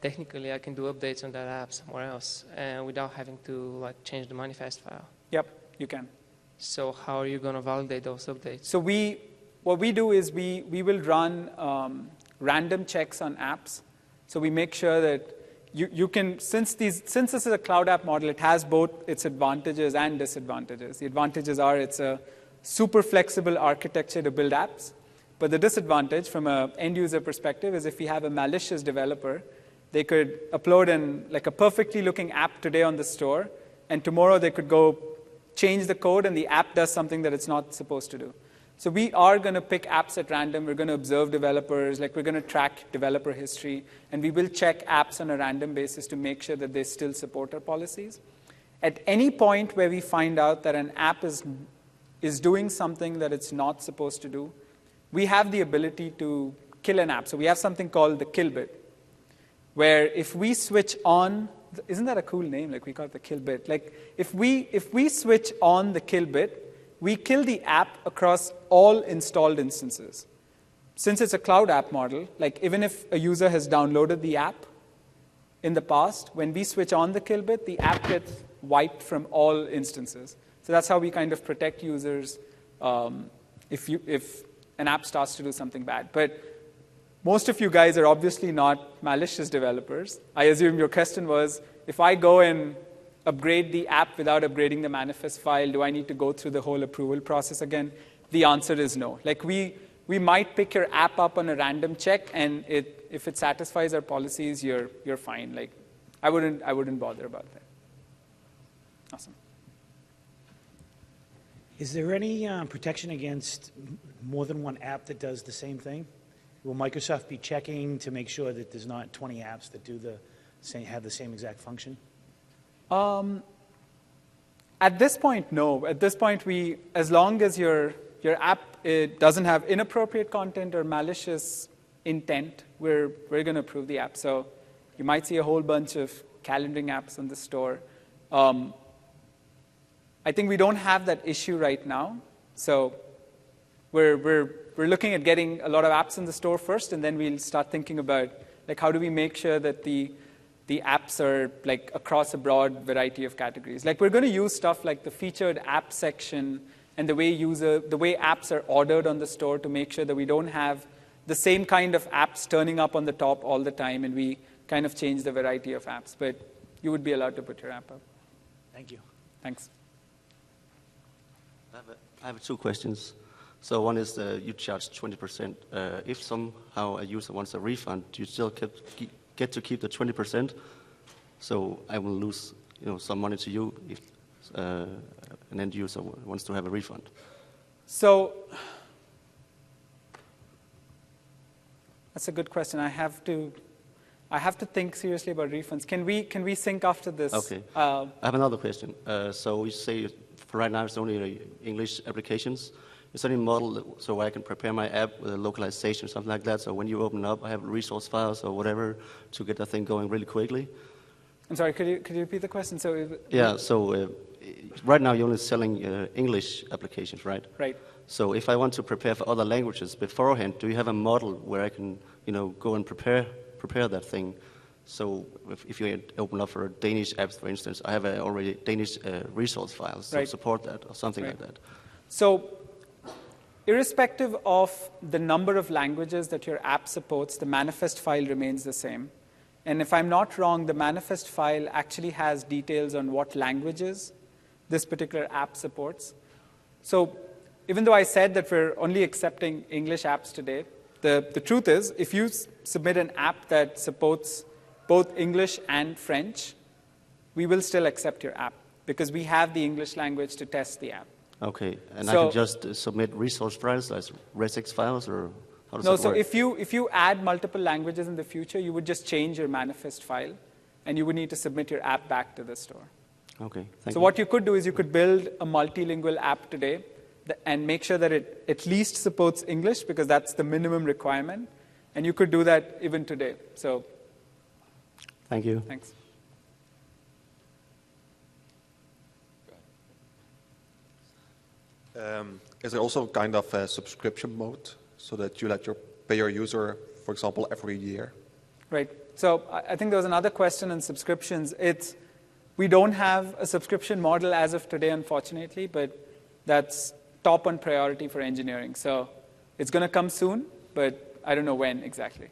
J: technically I can do updates on that app somewhere else, without having to change the manifest file.
A: Yep, you can.
J: So how are you going to validate those updates?
A: So what we do is we will run random checks on apps. So we make sure that you can, since this is a cloud app model, it has both its advantages and disadvantages. The advantages are it's a super flexible architecture to build apps. But the disadvantage from an end user perspective is if we have a malicious developer, they could upload like a perfectly looking app today on the store, and tomorrow they could go change the code and the app does something that it's not supposed to do. So we are going to pick apps at random. We're going to observe developers. Like we're going to track developer history. And we will check apps on a random basis to make sure that they still support our policies. At any point where we find out that an app is doing something that it's not supposed to do, we have the ability to kill an app. So we have something called the kill bit, where if we switch on, isn't that a cool name? Like we call it the kill bit. Like if we switch on the kill bit, we kill the app across all installed instances. Since it's a cloud app model, like even if a user has downloaded the app in the past, when we switch on the kill bit, the app gets wiped from all instances. So that's how we kind of protect users if an app starts to do something bad. But most of you guys are obviously not malicious developers. I assume your question was, if I go and upgrade the app without upgrading the manifest file, do I need to go through the whole approval process again? The answer is no. Like we might pick your app up on a random check, and if it satisfies our policies, you're fine. Like I wouldn't bother about that. Awesome.
K: Is there any protection against more than one app that does the same thing? Will Microsoft be checking to make sure that there's not 20 apps that have the same exact function?
A: At this point, no. At this point, as long as your app doesn't have inappropriate content or malicious intent, we're going to approve the app. So you might see a whole bunch of calendaring apps on the store. I think we don't have that issue right now. So we're looking at getting a lot of apps in the store first, and then we'll start thinking about like how do we make sure that the apps are like across a broad variety of categories. Like we're going to use stuff like the featured app section and the way apps are ordered on the store to make sure that we don't have the same kind of apps turning up on the top all the time, and we kind of change the variety of apps. But you would be allowed to put your app up.
K: Thank you.
A: Thanks.
L: I have two questions. So one is you charge 20%. If somehow a user wants a refund, do you still get to keep the 20%? So I will lose some money to you if an end user wants to have a refund.
A: So that's a good question. I have to think seriously about refunds. Can we sync after this?
L: Okay. I have another question. So you say for right now it's only English applications. Is there any model so I can prepare my app with a localization or something like that? So when you open up, I have resource files or whatever to get that thing going really quickly.
A: I'm sorry. Could you repeat the question?
L: Yeah. So right now you're only selling English applications, right?
A: Right.
L: So if I want to prepare for other languages beforehand, do you have a model where I can go and prepare that thing? So if you open up for Danish apps, for instance, I have already Danish resource files to support that or something like that.
A: So irrespective of the number of languages that your app supports, the manifest file remains the same. And if I'm not wrong, the manifest file actually has details on what languages this particular app supports. So even though I said that we're only accepting English apps today, the truth is if you submit an app that supports both English and French, we will still accept your app because we have the English language to test the app.
L: Okay, and I can just submit resource files like resx files, or how does that work?
A: So if you add multiple languages in the future, you would just change your manifest file, and you would need to submit your app back to the store.
L: Okay, thank you.
A: So what you could do is you could build a multilingual app today and make sure that it at least supports English because that's the minimum requirement, and you could do that even today. So
L: thank you.
A: Thanks.
M: Is there also kind of a subscription mode so that you pay your user, for example, every year?
A: Right. So I think there was another question on subscriptions. We don't have a subscription model as of today, unfortunately, but that's top on priority for engineering. So it's going to come soon, but I don't know when exactly.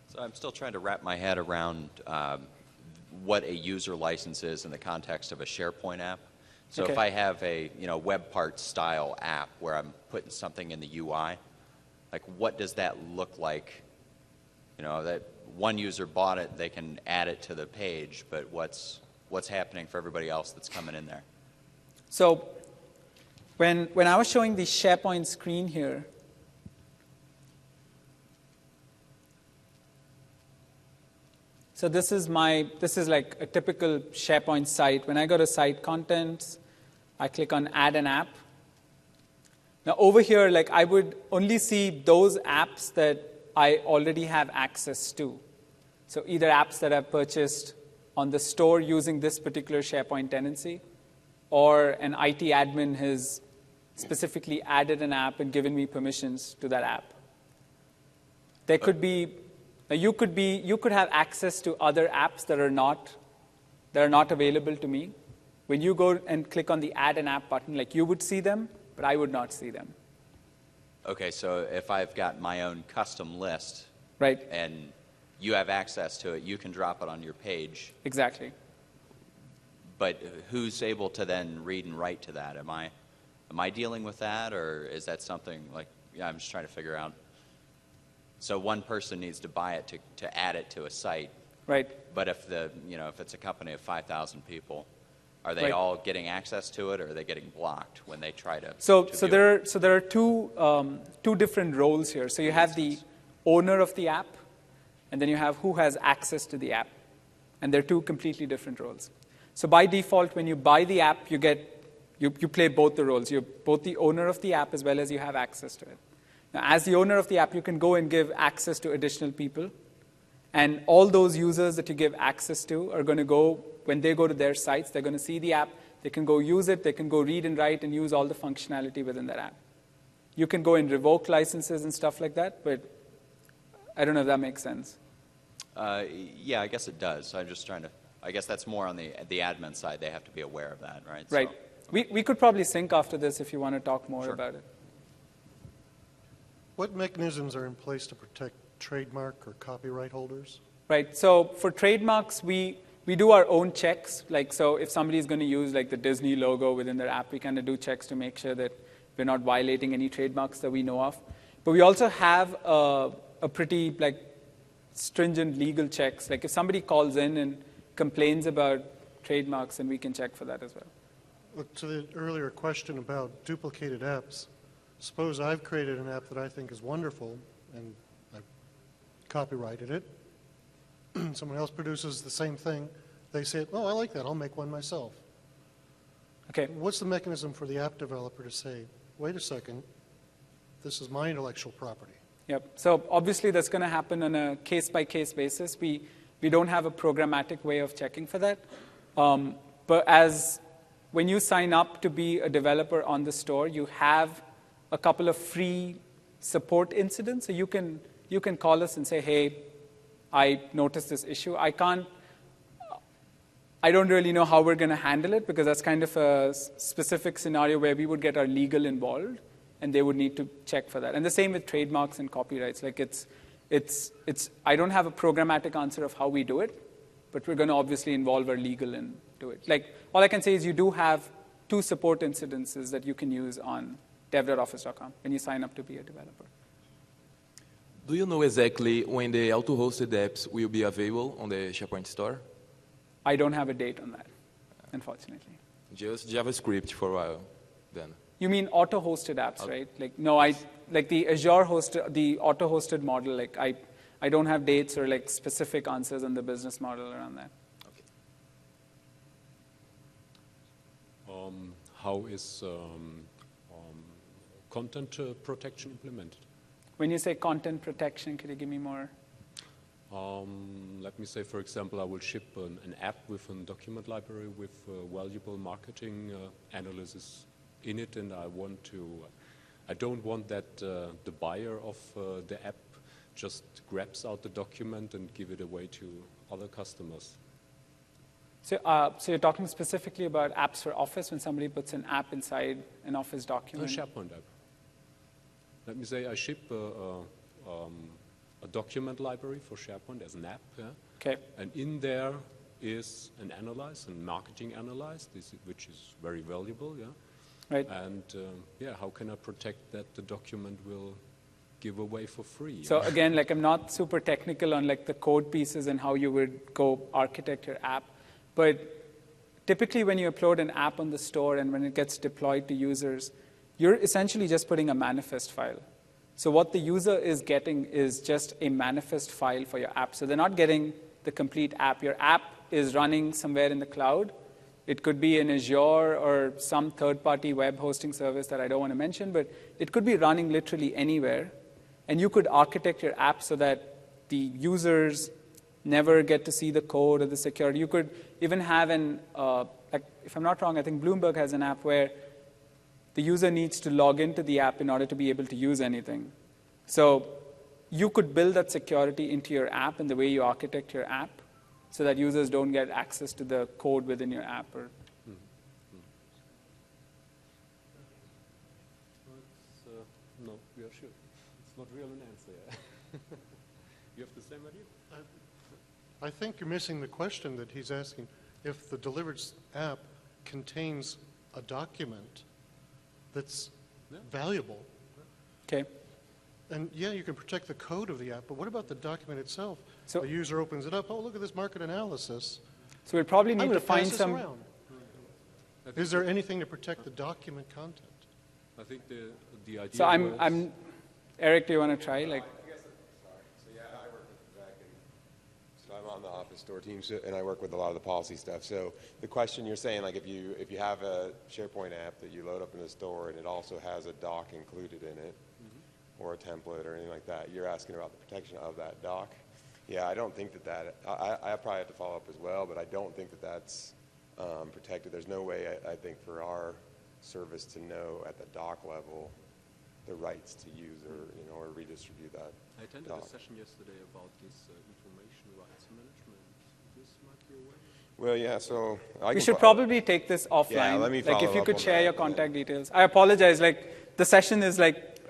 E: So I'm still trying to wrap my head around what a user license is in the context of a SharePoint app. So
A: Okay.
E: if I have a web parts style app where I'm putting something in the UI, like what does that look like? That one user bought it, they can add it to the page, but what's happening for everybody else that's coming in there?
A: So when I was showing the SharePoint screen here, so this is like a typical SharePoint site. When I go to Site Contents, I click on Add an App. Now over here, like I would only see those apps that I already have access to. So either apps that I've purchased on the store using this particular SharePoint tenancy, or an IT admin has specifically added an app and given me permissions to that app. There could be you could have access to other apps that are not available to me. When you go and click on the Add an App button, like you would see them, but I would not see them.
E: Okay, so if I've got my own custom list,
A: right,
E: and you have access to it, you can drop it on your page.
A: Exactly.
E: But who's able to then read and write to that? Am I dealing with that, or is that something like? Yeah, I'm just trying to figure out. So one person needs to buy it to add it to a site.
A: Right.
E: But if if it's a company of 5,000 people, are they
A: Right.
E: all getting access to it, or are they getting blocked when they try to?
A: So
E: view it?
A: there are two different roles here. So you have the owner of the app, and then you have who has access to the app, and they're two completely different roles. So by default, when you buy the app, you play both the roles. You're both the owner of the app as well as you have access to it. Now, as the owner of the app, you can go and give access to additional people. And all those users that you give access to are going to go, when they go to their sites, they're going to see the app. They can go use it. They can go read and write and use all the functionality within that app. You can go and revoke licenses and stuff like that, but I don't know if that makes sense.
E: Yeah, I guess it does. I'm just trying to. I guess that's more on the admin side. They have to be aware of that, right?
A: Right.
E: So,
A: We could probably sync after this if you want to talk more about it.
N: What mechanisms are in place to protect trademark or copyright holders?
A: Right. So for trademarks, we do our own checks. Like, so if somebody is going to use like the Disney logo within their app, we kind of do checks to make sure that we're not violating any trademarks that we know of. But we also have a pretty like stringent legal checks. Like if somebody calls in and complains about trademarks, then we can check for that as well.
N: Look, to the earlier question about duplicated apps, suppose I've created an app that I think is wonderful and I've copyrighted it. Someone else produces the same thing. They say, oh, I like that. I'll make one myself.
A: Okay.
N: What's the mechanism for the app developer to say, wait a second, this is my intellectual property?
A: Yep. So obviously that's going to happen on a case-by-case basis. We don't have a programmatic way of checking for that. But when you sign up to be a developer on the store, you have a couple of free support incidents. So you can call us and say, hey, I noticed this issue. I don't really know how we're going to handle it because that's kind of a specific scenario where we would get our legal involved and they would need to check for that. And the same with trademarks and copyrights. Like I don't have a programmatic answer of how we do it, but we're going to obviously involve our legal and do it. Like all I can say is you do have 2 support incidences that you can use on dev.office.com when you sign up to be a developer.
O: Do you know exactly when the auto-hosted apps will be available on the SharePoint store?
A: I don't have a date on that, unfortunately.
O: Just JavaScript for a while, then.
A: You mean auto-hosted apps, right? Like no, like the Azure the auto-hosted model. Like I don't have dates or like specific answers on the business model around that.
P: How is content protection implemented?
A: When you say content protection, could you give me more?
P: Let me say, for example, I will ship an app with a document library with valuable marketing analysis in it, and I don't want that the buyer of the app just grabs out the document and give it away to other customers.
A: So you're talking specifically about apps for Office when somebody puts an app inside an Office
P: A
A: document?
P: SharePoint app. Let me say I ship a document library for SharePoint as an app. Yeah?
A: Okay.
P: And in there is an analyze, a marketing analyze, which is very valuable. Yeah.
A: Right.
P: And yeah, how can I protect that the document will give away for free?
A: So again, like I'm not super technical on like the code pieces and how you would go architect your app, but typically when you upload an app on the store and when it gets deployed to users, you're essentially just putting a manifest file. So what the user is getting is just a manifest file for your app. So they're not getting the complete app. Your app is running somewhere in the cloud. It could be in Azure or some third-party web hosting service that I don't want to mention, but it could be running literally anywhere. And you could architect your app so that the users never get to see the code or the security. You could even have an, like if I'm not wrong, I think Bloomberg has an app where the user needs to log into the app in order to be able to use anything. So you could build that security into your app and the way you architect your app so that users don't get access to the code within your app. Or
P: no, we are sure. It's not real an answer. You have the same idea?
N: I think you're missing the question that he's asking. If the delivered app contains a document that's valuable,
A: okay.
N: And yeah, you can protect the code of the app, but what about the document itself? So the user opens it up, oh, look at this market analysis.
A: So we'll probably need to find some...
N: Around. Is there anything to protect the document content?
P: I think the idea.
A: So I'm Eric, do you want to try? Like,
Q: I'm on the Office Store team, and I work with a lot of the policy stuff. So the question you're saying, like if you have a SharePoint app that you load up in the store and it also has a doc included in it, or a template or anything like that, you're asking about the protection of that doc. Yeah, I don't think that I probably have to follow up as well, but I don't think that that's protected. There's no way, I think, for our service to know at the doc level the rights to use or redistribute that.
P: I attended
Q: doc.
P: a session yesterday about this information rights management. This might be a way.
Q: Well, yeah, so
A: we should probably take this offline.
Q: Yeah, let me
A: like if you
Q: up
A: could
Q: on
A: share
Q: that,
A: your contact details. I apologize. Like the session is like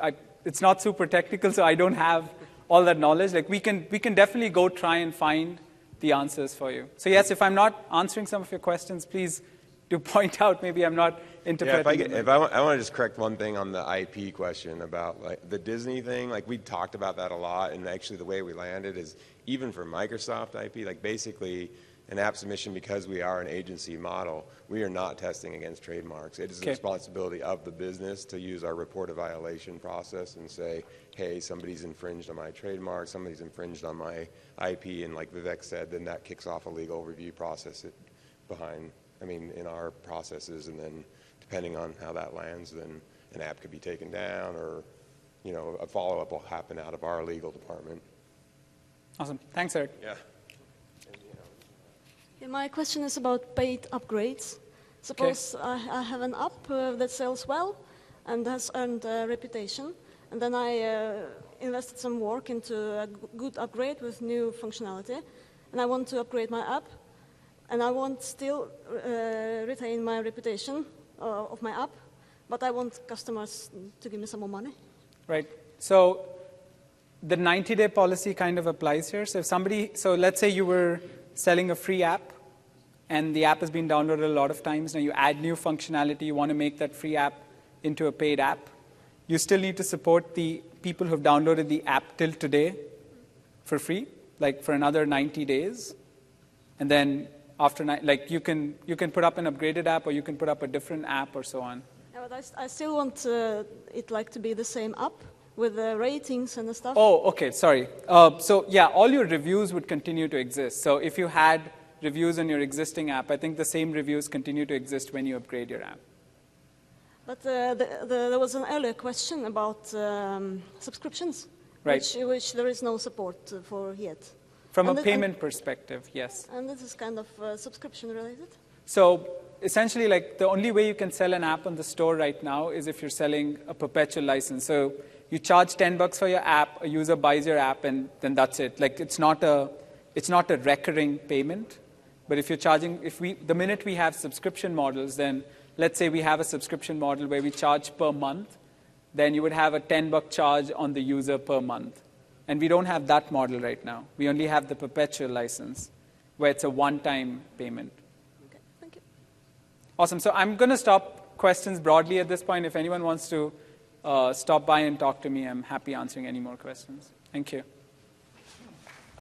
A: it's not super technical, so I don't have all that knowledge. Like we can definitely go try and find the answers for you. So yes, if I'm not answering some of your questions, please do point out. Maybe I'm not interpreting.
Q: Yeah, I want to just correct one thing on the IP question about like the Disney thing. Like we talked about that a lot, and actually the way we landed is even for Microsoft IP, like basically an app submission, because we are an agency model, we are not testing against trademarks. It is the responsibility of the business to use our report a violation process and say, hey, somebody's infringed on my trademark, somebody's infringed on my IP, and like Vivek said, then that kicks off a legal review process in our processes, and then depending on how that lands, then an app could be taken down, or a follow-up will happen out of our legal department.
A: Awesome. Thanks, Eric.
Q: Yeah.
R: Yeah, my question is about paid upgrades. Suppose I have an app that sells well and has earned a reputation, and then I invested some work into a good upgrade with new functionality, and I want to upgrade my app, and I want still retain my reputation of my app, but I want customers to give me some more money.
A: Right. So the 90-day policy kind of applies here. So let's say you were selling a free app, and the app has been downloaded a lot of times. Now you add new functionality. You want to make that free app into a paid app. You still need to support the people who've downloaded the app till today for free, like for another 90 days. And then after, you can put up an upgraded app, or you can put up a different app, or so on.
R: Yeah, but I still want it to be the same app with the ratings and the stuff.
A: Oh, okay, sorry. So yeah, all your reviews would continue to exist. So if you had reviews on your existing app, I think the same reviews continue to exist when you upgrade your app.
R: But there was an earlier question about subscriptions,
A: right.
R: which there is no support for yet.
A: From a payment perspective, yes.
R: And this is kind of subscription related?
A: So essentially, like the only way you can sell an app on the store right now is if you're selling a perpetual license. So you charge $10 for your app, a user buys your app, and then that's it. Like it's not a recurring payment. But if you're charging, the minute we have subscription models, then let's say we have a subscription model where we charge per month, then you would have a $10 charge on the user per month. And we don't have that model right now. We only have the perpetual license, where it's a one-time payment.
R: Okay, thank you.
A: Awesome. So I'm going to stop questions broadly at this point. If anyone wants to stop by and talk to me, I'm happy answering any more questions. Thank you.